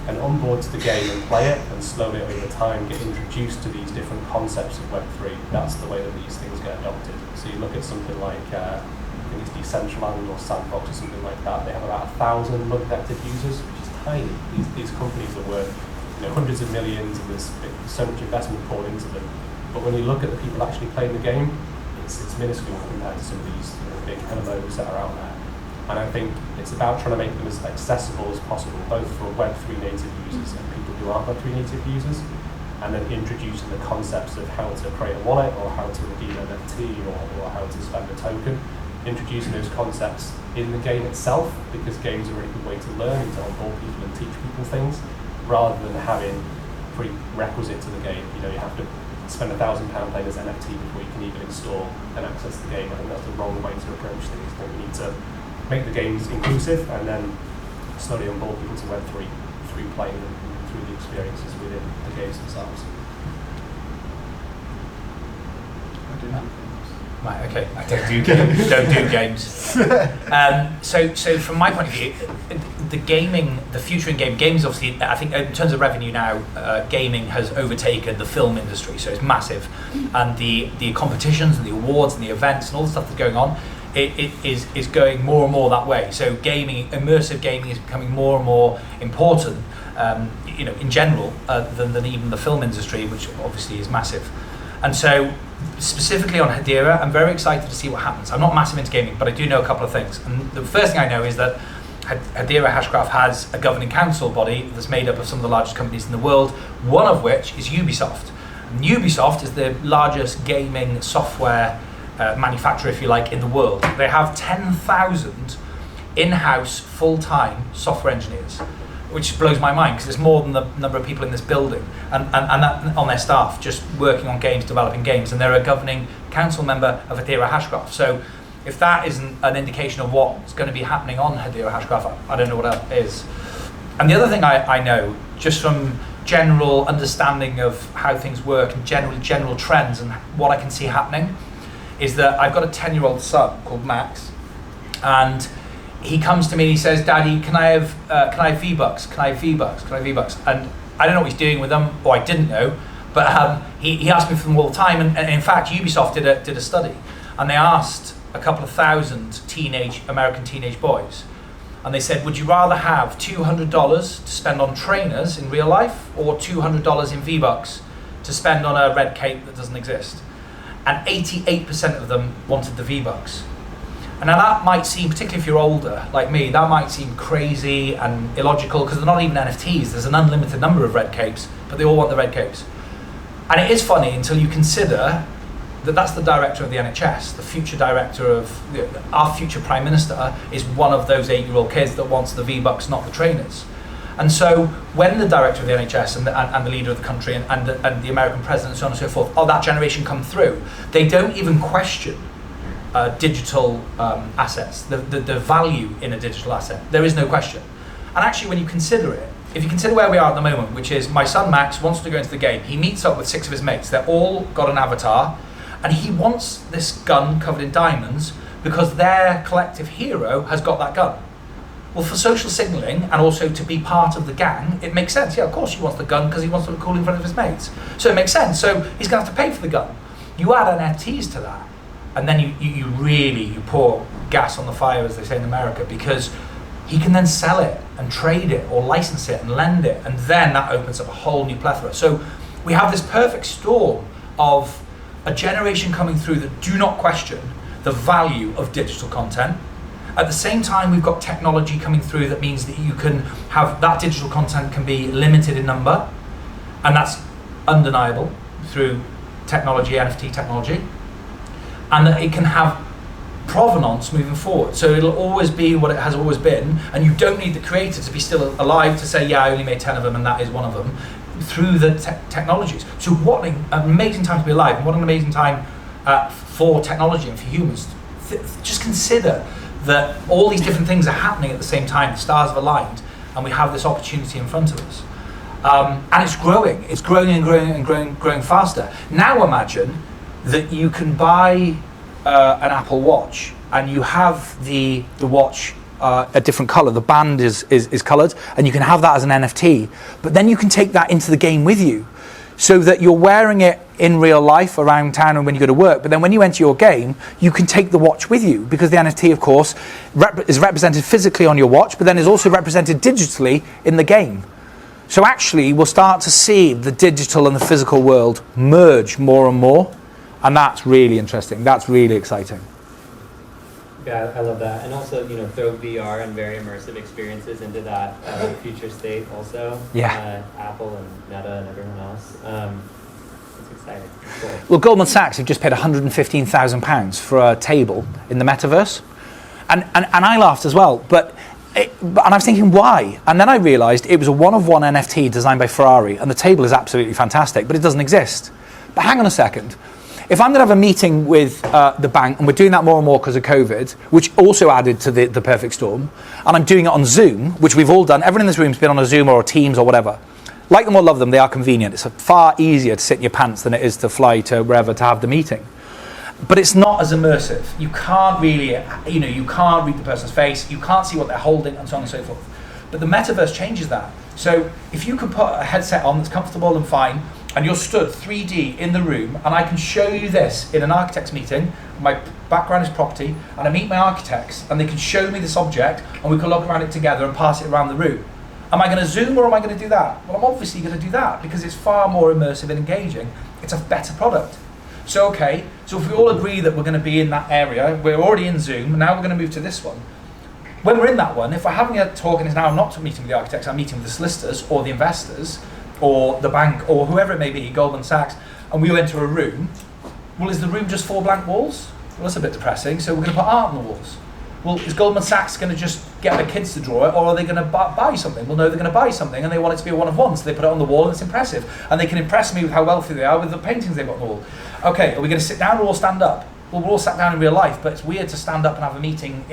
can onboard to the game and play it, and slowly over time get introduced to these different concepts of Web3, that's the way that these things get adopted. So you look at something like, I think it's Decentraland or Sandbox or something like that, they have about 1,000 monthly active users, which is tiny. These companies are worth hundreds of millions, and there's so much investment poured into them. But when you look at the people actually playing the game, it's minuscule compared to some of these big MMOs that are out there. And I think it's about trying to make them as accessible as possible, both for Web3 native users and people who aren't Web3 native users, and then introducing the concepts of how to create a wallet or how to redeem an NFT or how to spend a token, introducing those concepts in the game itself, because games are a really good way to learn and to onboard people and teach people things, rather than having prerequisite to the game. You know, you have to spend £1,000 playing this NFT before you can even install and access the game. I think that's the wrong way to approach things. I think we need to make the games inclusive and then slowly onboard people to Web3 through playing them and through the experiences within the games themselves. Right, okay. I don't do games. So from my point of view, the future in games obviously, I think in terms of revenue now, gaming has overtaken the film industry, so it's massive. And the competitions and the awards and the events and all the stuff that's going on, it is going more and more that way. So immersive gaming is becoming more and more important, in general, than even the film industry, which obviously is massive. And so, specifically on Hedera, I'm very excited to see what happens. I'm not massive into gaming, but I do know a couple of things. And the first thing I know is that Hedera Hashgraph has a governing council body that's made up of some of the largest companies in the world, one of which is Ubisoft. And Ubisoft is the largest gaming software manufacturer, if you like, in the world. They have 10,000 in-house, full-time software engineers, which blows my mind because it's more than the number of people in this building and that on their staff just working on games, developing games, and they're a governing council member of Hedera Hashgraph. So if that isn't an indication of what's going to be happening on Hedera Hashgraph, I don't know what that is. And the other thing I know, just from general understanding of how things work and general trends and what I can see happening, is that I've got a 10-year-old son called Max, and he comes to me and he says, "Daddy, can I have V-Bucks? Can I have V-Bucks? Can I have V-Bucks?" And I don't know what he's doing with them, or I didn't know, but he asked me for them all the time. And in fact, Ubisoft did a study, and they asked a couple of thousand American teenage boys, and they said, "Would you rather have $200 to spend on trainers in real life, or $200 in V-Bucks to spend on a red cape that doesn't exist?" And 88% of them wanted the V-Bucks. And now that might seem, particularly if you're older, like me, that might seem crazy and illogical because they're not even NFTs. There's an unlimited number of red capes, but they all want the red capes. And it is funny until you consider that that's the director of the NHS, the future director of, our future Prime Minister is one of those 8-year-old kids that wants the V-Bucks, not the trainers. And so when the director of the NHS and the leader of the country and the American president and so on and so forth, that generation come through, they don't even question digital assets, the value in a digital asset. There is no question. And actually when you consider it, if you consider where we are at the moment, which is my son Max wants to go into the game, he meets up with 6 of his mates, they're all got an avatar, and he wants this gun covered in diamonds because their collective hero has got that gun. Well, for social signalling and also to be part of the gang, it makes sense. Yeah, of course he wants the gun because he wants to look cool in front of his mates. So it makes sense. So he's going to have to pay for the gun. You add NFTs to that, and then you pour gas on the fire, as they say in America, because he can then sell it and trade it or license it and lend it, and then that opens up a whole new plethora. So we have this perfect storm of a generation coming through that do not question the value of digital content. At the same time, we've got technology coming through that means that you can have that digital content can be limited in number, and that's undeniable through technology, NFT technology, and that it can have provenance moving forward. So it'll always be what it has always been, and you don't need the creator to be still alive to say, yeah, I only made 10 of them and that is one of them, through the technologies. So what an amazing time to be alive, and what an amazing time for technology and for humans. Just consider that all these different things are happening at the same time, the stars have aligned, and we have this opportunity in front of us. And it's growing and growing faster. Now imagine that you can buy an Apple Watch, and you have the watch a different color, the band is colored, and you can have that as an NFT, but then you can take that into the game with you, so that you're wearing it in real life around town and when you go to work, but then when you enter your game, you can take the watch with you, because the NFT, of course, is represented physically on your watch, but then is also represented digitally in the game. So actually, we'll start to see the digital and the physical world merge more and more, and that's really interesting. That's really exciting. Yeah, I love that. And also, throw VR and very immersive experiences into that future state also. Yeah. Apple and Meta and everyone else. It's exciting. Cool. Well, Goldman Sachs have just paid £115,000 for a table in the metaverse. And I laughed as well, and I was thinking, why? And then I realised it was a one-of-one NFT designed by Ferrari, and the table is absolutely fantastic, but it doesn't exist. But hang on a second. If I'm going to have a meeting with the bank, and we're doing that more and more because of COVID, which also added to the perfect storm, and I'm doing it on Zoom, which we've all done, everyone in this room's been on a Zoom or a Teams or whatever. Like them or love them, they are convenient. It's far easier to sit in your pants than it is to fly to wherever to have the meeting. But it's not as immersive. You can't really, you can't read the person's face, you can't see what they're holding, and so on and so forth. But the metaverse changes that. So if you can put a headset on that's comfortable and fine, and you're stood 3D in the room, and I can show you this in an architect's meeting, my background is property, and I meet my architects, and they can show me this object, and we can look around it together and pass it around the room. Am I going to Zoom or am I going to do that? Well, I'm obviously going to do that, because it's far more immersive and engaging. It's a better product. So so if we all agree that we're going to be in that area, we're already in Zoom, now we're going to move to this one. When we're in that one, if we're having a talk, and now I'm not meeting with the architects, I'm meeting with the solicitors or the investors, or the bank, or whoever it may be, Goldman Sachs, and we enter a room, well, is the room just 4 blank walls? Well, that's a bit depressing, so we're going to put art on the walls. Well, is Goldman Sachs going to just get the kids to draw it, or are they going to buy something? Well, no, they're going to buy something, and they want it to be a one-of-one, so they put it on the wall, and it's impressive. And they can impress me with how wealthy they are with the paintings they've got on the wall. Okay, are we going to sit down or all stand up? Well, we're all sat down in real life, but it's weird to stand up and have a meeting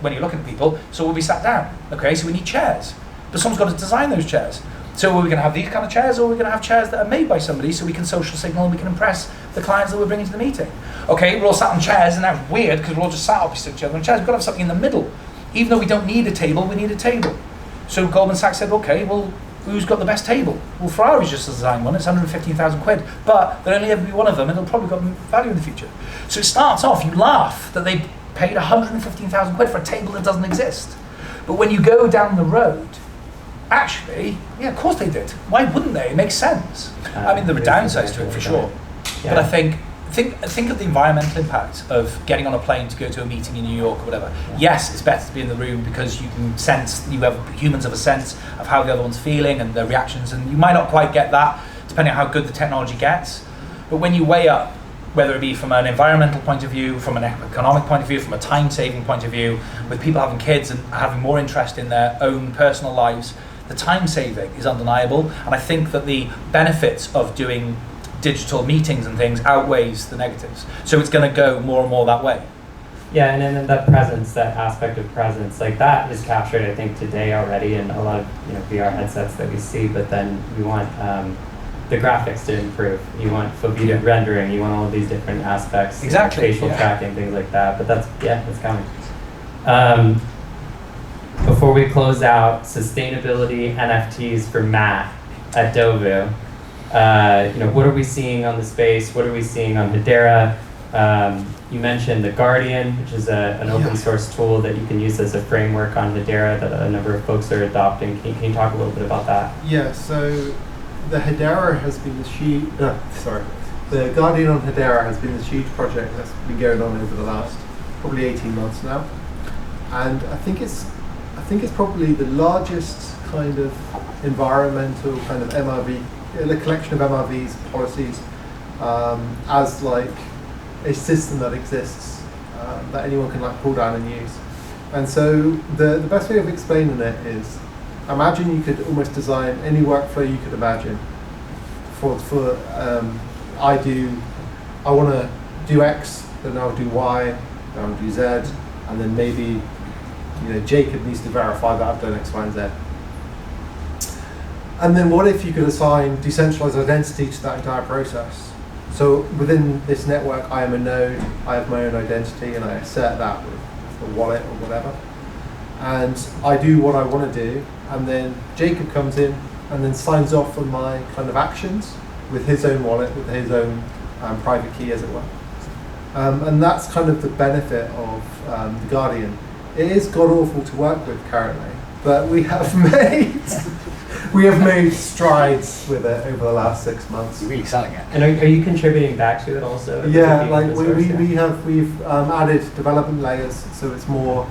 when you're looking at people, so we'll be sat down. Okay, so we need chairs. But someone's got to design those chairs. So are we going to have these kind of chairs, or are we going to have chairs that are made by somebody so we can social signal and we can impress the clients that we're bringing to the meeting? Okay, we're all sat on chairs, and that's weird because we're all just sat opposite each other on chairs. We've got to have something in the middle. Even though we don't need a table, we need a table. So Goldman Sachs said, okay, well, who's got the best table? Well, Ferrari's just designed one, it's 115,000 quid, but there'll only ever be one of them, and it'll probably got value in the future. So it starts off, you laugh that they paid 115,000 quid for a table that doesn't exist. But when you go down the road, actually, yeah, of course they did. Why wouldn't they? It makes sense. I mean, there are downsides to it for sure. Yeah. But I think of the environmental impact of getting on a plane to go to a meeting in New York or whatever. Yeah. Yes, it's better to be in the room because you can sense, humans have a sense of how the other one's feeling and their reactions, and you might not quite get that depending on how good the technology gets. But when you weigh up, whether it be from an environmental point of view, from an economic point of view, from a time-saving point of view, with people having kids and having more interest in their own personal lives, the time saving is undeniable, and I think that the benefits of doing digital meetings and things outweighs the negatives. So it's going to go more and more that way. Yeah, and then that presence, that aspect of presence, like that is captured, I think, today already in a lot of VR headsets that we see. But then we want the graphics to improve. You want foveated rendering. You want all of these different aspects, exactly, facial tracking, things like that. But that's coming. Before we close out, sustainability NFTs for Matt at Dovu. What are we seeing on the space? What are we seeing on Hedera? You mentioned the Guardian, which is an open source tool that you can use as a framework on Hedera that a number of folks are adopting. Can you talk a little bit about that? Yeah, so the Hedera has been the Guardian on Hedera has been this huge project that's been going on over the last probably 18 months now. And I think it's probably the largest kind of environmental kind of MRV, the collection of MRVs, policies, as like a system that exists that anyone can like pull down and use. And so the best way of explaining it is, imagine you could almost design any workflow you could imagine. I want to do X, then I'll do Y, then I'll do Z, and then maybe Jacob needs to verify that I've done X, Y, and Z. And then what if you could assign decentralized identity to that entire process? So within this network, I am a node, I have my own identity, and I assert that with a wallet or whatever. And I do what I want to do, and then Jacob comes in and then signs off on my kind of actions with his own wallet, with his own private key, as it were. And that's kind of the benefit of the Guardian. It is god-awful to work with currently, but we have made we have made strides with it over the last 6 months. You're really selling it. And are you contributing back to it also? Yeah, like we've added development layers, so it's more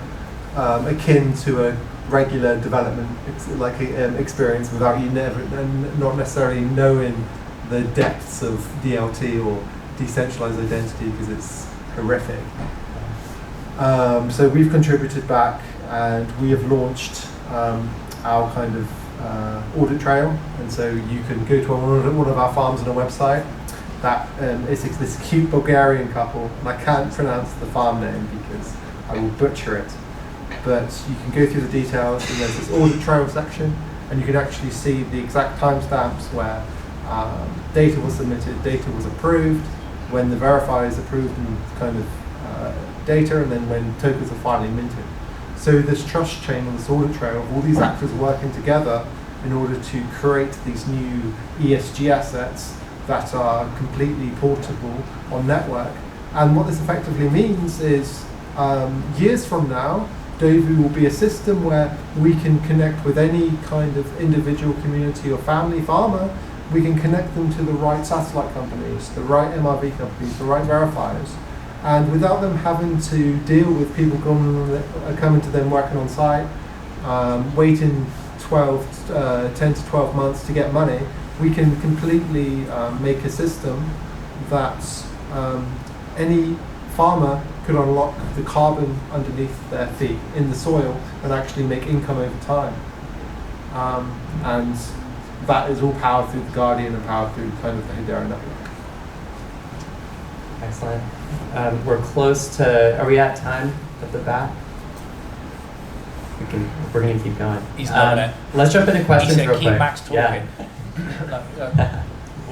akin to a regular development experience without you not necessarily knowing the depths of DLT or decentralized identity, because it's horrific. So we've contributed back, and we have launched our kind of audit trail, and so you can go to one of our farms on a website. That it's this cute Bulgarian couple, and I can't pronounce the farm name because I will butcher it. But you can go through the details, and there's this audit trail section, and you can actually see the exact timestamps where data was submitted, data was approved, when the verifiers approved and kind of data, and then when tokens are finally minted. So this trust chain on this audit trail of all these actors working together in order to create these new ESG assets that are completely portable on network. And what this effectively means is years from now, Dovu will be a system where we can connect with any kind of individual community or family farmer. We can connect them to the right satellite companies, the right MRV companies, the right verifiers. And without them having to deal with people coming to them working on site, waiting 10 to 12 months to get money, we can completely make a system that any farmer could unlock the carbon underneath their feet in the soil and actually make income over time. And that is all powered through the Guardian and powered through kind of the Hedera network. Excellent. We're close to, are we at time at the back? We're going to keep going. He's loving it. Let's jump into questions real keep quick. Max talking.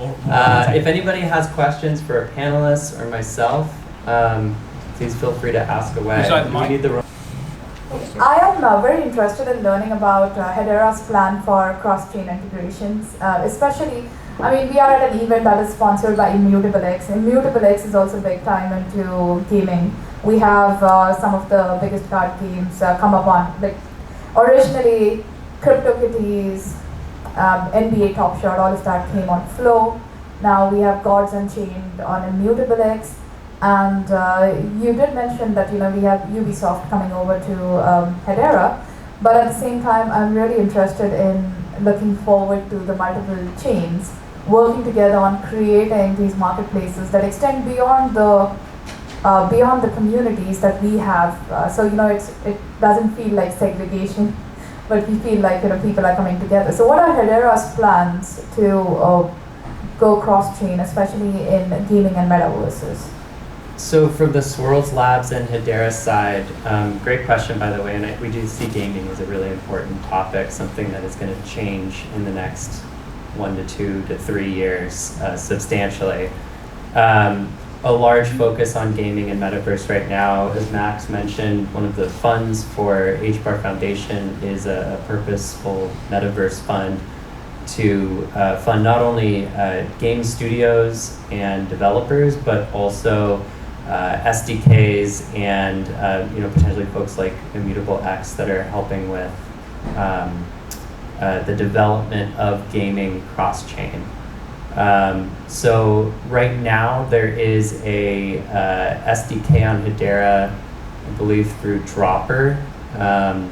Yeah. If anybody has questions for panelists or myself, please feel free to ask away. Would you like the mic? We need the I am very interested in learning about Hedera's plan for cross-chain integrations, especially, I mean, we are at an event that is sponsored by ImmutableX. ImmutableX is also big time into gaming. We have some of the biggest card games come up on, like originally CryptoKitties, NBA Top Shot, all of that came on Flow. Now we have Gods Unchained on ImmutableX. And you did mention that we have Ubisoft coming over to Hedera, but at the same time, I'm really interested in looking forward to the multiple chains working together on creating these marketplaces that extend beyond the communities that we have. So it doesn't feel like segregation, but we feel like people are coming together. So what are Hedera's plans to go cross-chain, especially in gaming and metaverses? So for the Swirls Labs and Hedera side, great question, by the way, and we do see gaming as a really important topic, something that is going to change in the next 1 to 2 to 3 years substantially. A large focus on gaming and metaverse right now, as Max mentioned, one of the funds for HBAR Foundation is a purposeful metaverse fund to fund not only game studios and developers, but also SDKs and potentially folks like ImmutableX that are helping with the development of gaming cross-chain. So right now there is a SDK on Hedera, I believe through Dropper, and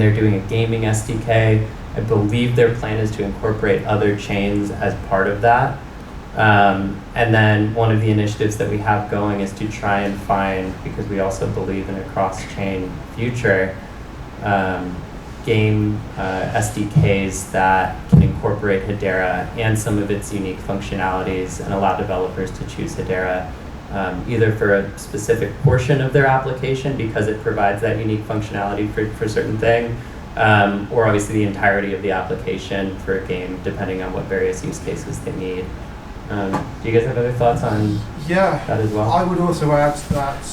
they're doing a gaming SDK. I believe their plan is to incorporate other chains as part of that. And then one of the initiatives that we have going is to try and find, because we also believe in a cross-chain future, game SDKs that can incorporate Hedera and some of its unique functionalities and allow developers to choose Hedera either for a specific portion of their application because it provides that unique functionality for a certain thing, or obviously the entirety of the application for a game, depending on what various use cases they need. Do you guys have other thoughts on that as well? I would also add that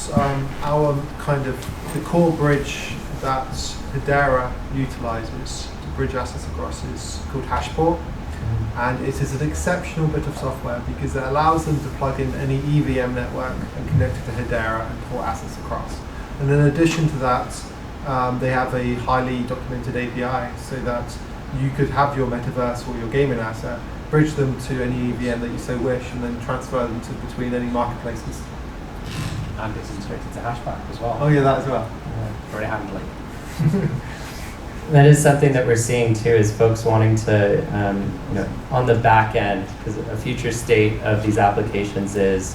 our kind of the core bridge that Hedera utilizes to bridge assets across is called Hashpack, and it is an exceptional bit of software because it allows them to plug in any EVM network and connect it to Hedera and port assets across. And in addition to that, they have a highly documented API so that you could have your metaverse or your gaming asset, bridge them to any EVM that you so wish, and then transfer them to between any marketplaces. And it's integrated to Hashpack as well. Oh yeah, that as well. Very handily. That is something that we're seeing too, is folks wanting to, on the back end, because a future state of these applications is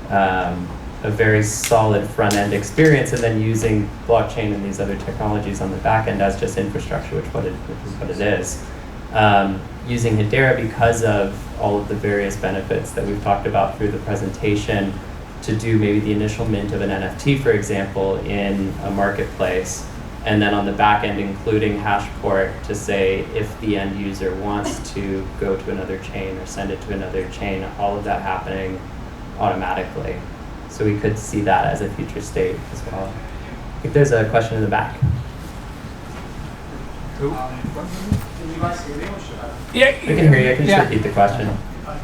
a very solid front end experience, and then using blockchain and these other technologies on the back end as just infrastructure, which is what it is. Using Hedera because of all of the various benefits that we've talked about through the presentation, to do maybe the initial mint of an NFT, for example, in a marketplace, and then on the back end including Hashport to say if the end user wants to go to another chain or send it to another chain, all of that happening automatically. So we could see that as a future state as well. I think there's a question in the back. Can you guys hear me or should I? Yeah, I can hear you. I can just repeat the question. Oh,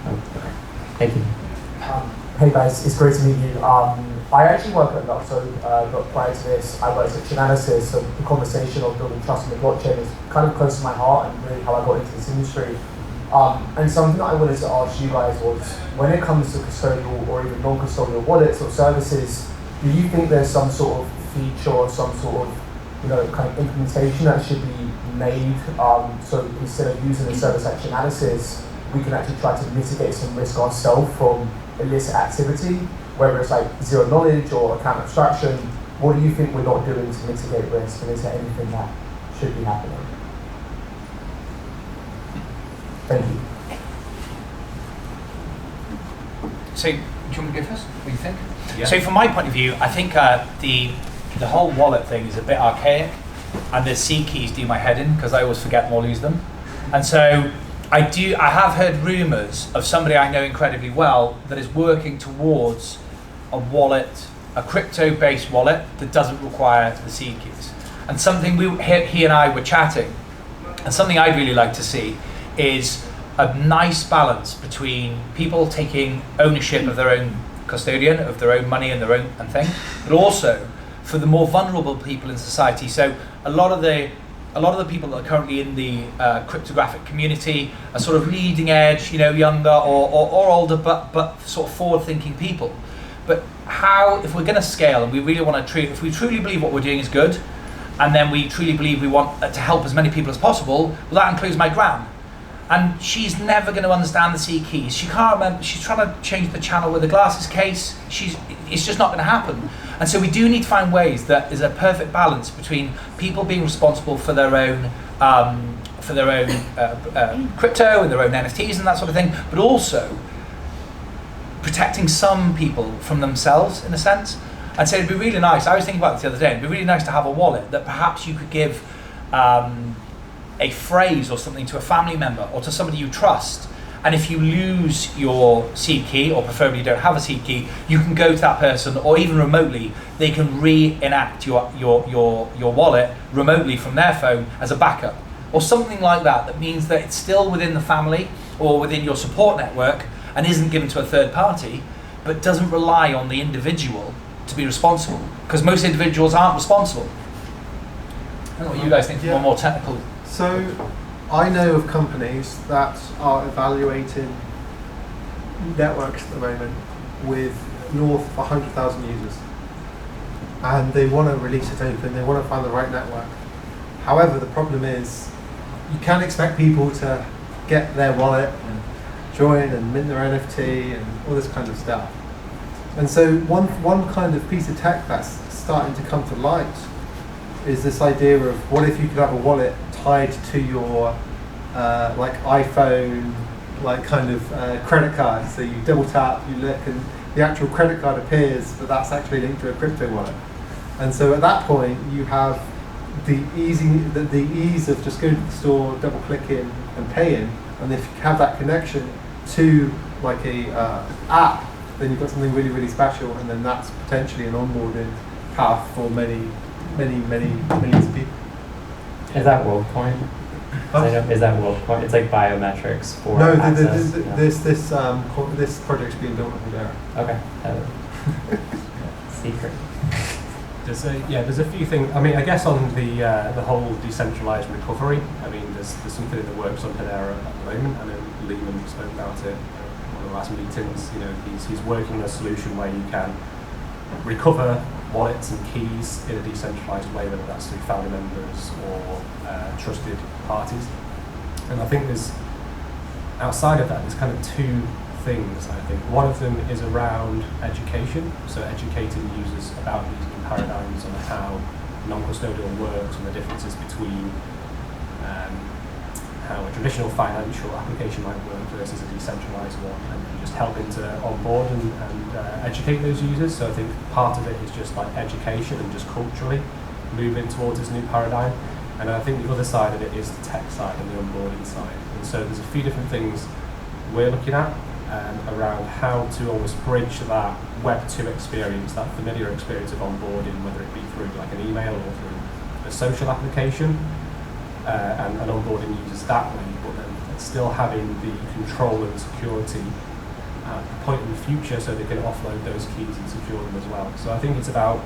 okay. Thank you. Hey guys, it's great to meet you. I actually work at Luxo, but prior to this, I worked at Chainalysis, so the conversation of building trust in the blockchain is kind of close to my heart and really how I got into this industry. And something that I wanted to ask you guys was, when it comes to custodial or even non-custodial wallets or services, do you think there's some sort of feature or some sort of kind of implementation that should be made, so instead of using a service like Chainalysis, we can actually try to mitigate some risk ourselves from illicit activity, whether it's like zero knowledge or account abstraction? What do you think we're not doing to mitigate risk, and is there anything that should be happening? Thank you. So, do you want me to go first? What do you think? Yeah. So from my point of view, I think the whole wallet thing is a bit archaic, and the C keys do my head in because I always forget them or lose them. And so I have heard rumours of somebody I know incredibly well that is working towards a wallet, a crypto-based wallet that doesn't require the C keys. And something he and I were chatting, and something I'd really like to see is a nice balance between people taking ownership of their own custodian, of their own money and their own thing, but also for the more vulnerable people in society. So a lot of the people that are currently in the cryptographic community are sort of leading edge, younger or older, but sort of forward-thinking people. But how, if we're going to scale and we really want to if we truly believe what we're doing is good, and then we truly believe we want to help as many people as possible, well, that includes my gran. And she's never going to understand the C keys. She can't remember. She's trying to change the channel with the glasses case. It's just not going to happen. And so we do need to find ways that is a perfect balance between people being responsible for their own crypto and their own NFTs and that sort of thing, but also protecting some people from themselves in a sense. And so it'd be really nice. I was thinking about this the other day. It'd be really nice to have a wallet that perhaps you could give a phrase or something to a family member or to somebody you trust, and if you lose your seed key, or preferably you don't have a seed key, you can go to that person, or even remotely they can reenact your wallet remotely from their phone as a backup or something like that. That means that it's still within the family or within your support network and isn't given to a third party, but doesn't rely on the individual to be responsible, because most individuals aren't responsible. I don't know what you guys think from a more technical. So I know of companies that are evaluating networks at the moment with north of 100,000 users, and they want to release it open, they want to find the right network. However, the problem is you can't expect people to get their wallet and join and mint their NFT and all this kind of stuff. And so one kind of piece of tech that's starting to come to light is this idea of what if you could have a wallet tied to your like iPhone, like kind of credit card. So you double tap, you look, and the actual credit card appears, but that's actually linked to a crypto wallet. And so at that point, you have the ease of just going to the store, double clicking and paying. And if you have that connection to like a app, then you've got something really, really special, and then that's potentially an onboarding path for many millions of people. Is that WorldCoin? Is that WorldCoin? It's like biometrics for no, access. This project's being built on Hedera. Okay. Secret. There's a few things. I mean, I guess on the whole decentralized recovery. I mean, there's something in the works on Hedera at the moment. I know Lehman spoke about it at one of the last meetings. You know, he's working on a solution where you can recover wallets and keys in a decentralized way, whether that's through family members or trusted parties. And I think outside of that, there's kind of two things, I think. One of them is around education, so educating users about these new paradigms and how non-custodial works and the differences between how a traditional financial application might work versus a decentralized one, and just helping to onboard and educate those users. So I think part of it is just like education and just culturally moving towards this new paradigm. And I think the other side of it is the tech side and the onboarding side. And so there's a few different things we're looking at around how to almost bridge that Web 2 experience, that familiar experience of onboarding, whether it be through like an email or through a social application, and onboarding users that way, but then still having the control and security at a point in the future so they can offload those keys and secure them as well. So I think it's about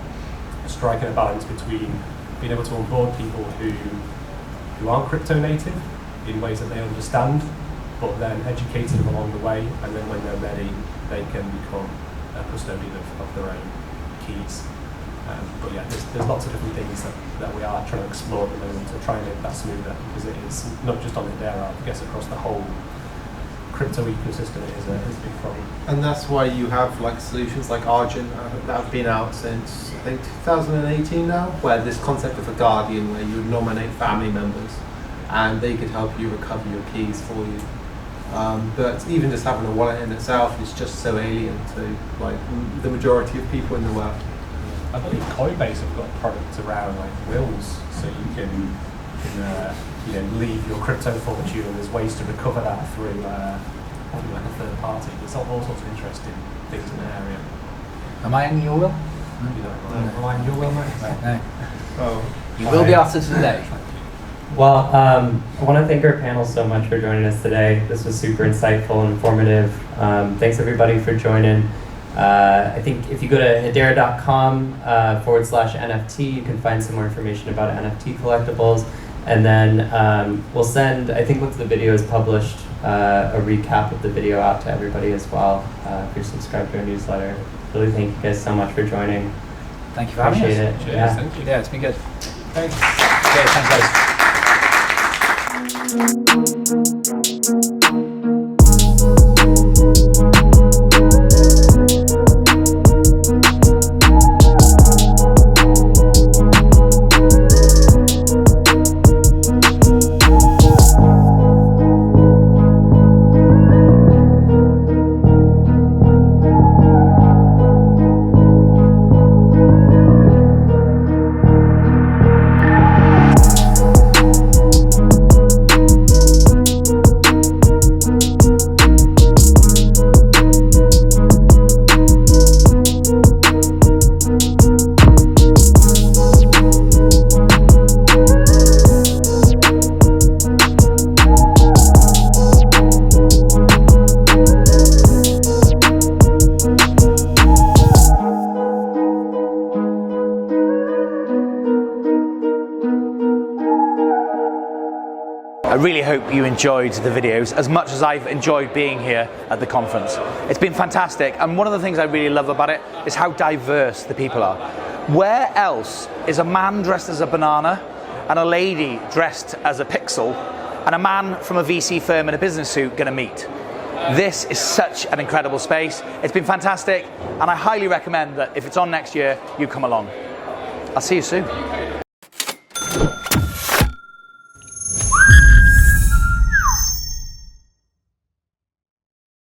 striking a balance between being able to onboard people who aren't crypto native in ways that they understand, but then educating them along the way, and then when they're ready, they can become a custodian of their own keys. But yeah, there's lots of different things that we are trying to explore at the moment to try and make that smoother, because it is not just on Hedera, I guess across the whole crypto ecosystem it is a big problem. And that's why you have like solutions like Argent that have been out since I think 2018 now, where this concept of a guardian, where you would nominate family members and they could help you recover your keys for you. But even just having a wallet in itself is just so alien to like the majority of people in the world. I believe Coinbase have got products around like wills, so you can leave your crypto fortune, and there's ways to recover that through like a third party. There's all sorts of interesting things in the area. Am I in your will? Am I in your will, mate? No. Oh. You will be after today. Well, I want to thank our panel so much for joining us today. This was super insightful and informative. Thanks everybody for joining. I think if you go to hedera.com /NFT, you can find some more information about NFT collectibles. And then we'll send, I think once the video is published, a recap of the video out to everybody as well if you're subscribed to our newsletter. Really thank you guys so much for joining. Thank you for having us. Appreciate it. Cheers, Yeah. thank you. Yeah, it's been good. Thanks. Yeah, thanks guys. I really hope you enjoyed the videos as much as I've enjoyed being here at the conference. It's been fantastic, and one of the things I really love about it is how diverse the people are. Where else is a man dressed as a banana and a lady dressed as a pixel and a man from a VC firm in a business suit going to meet? This is such an incredible space. It's been fantastic, and I highly recommend that if it's on next year, you come along. I'll see you soon.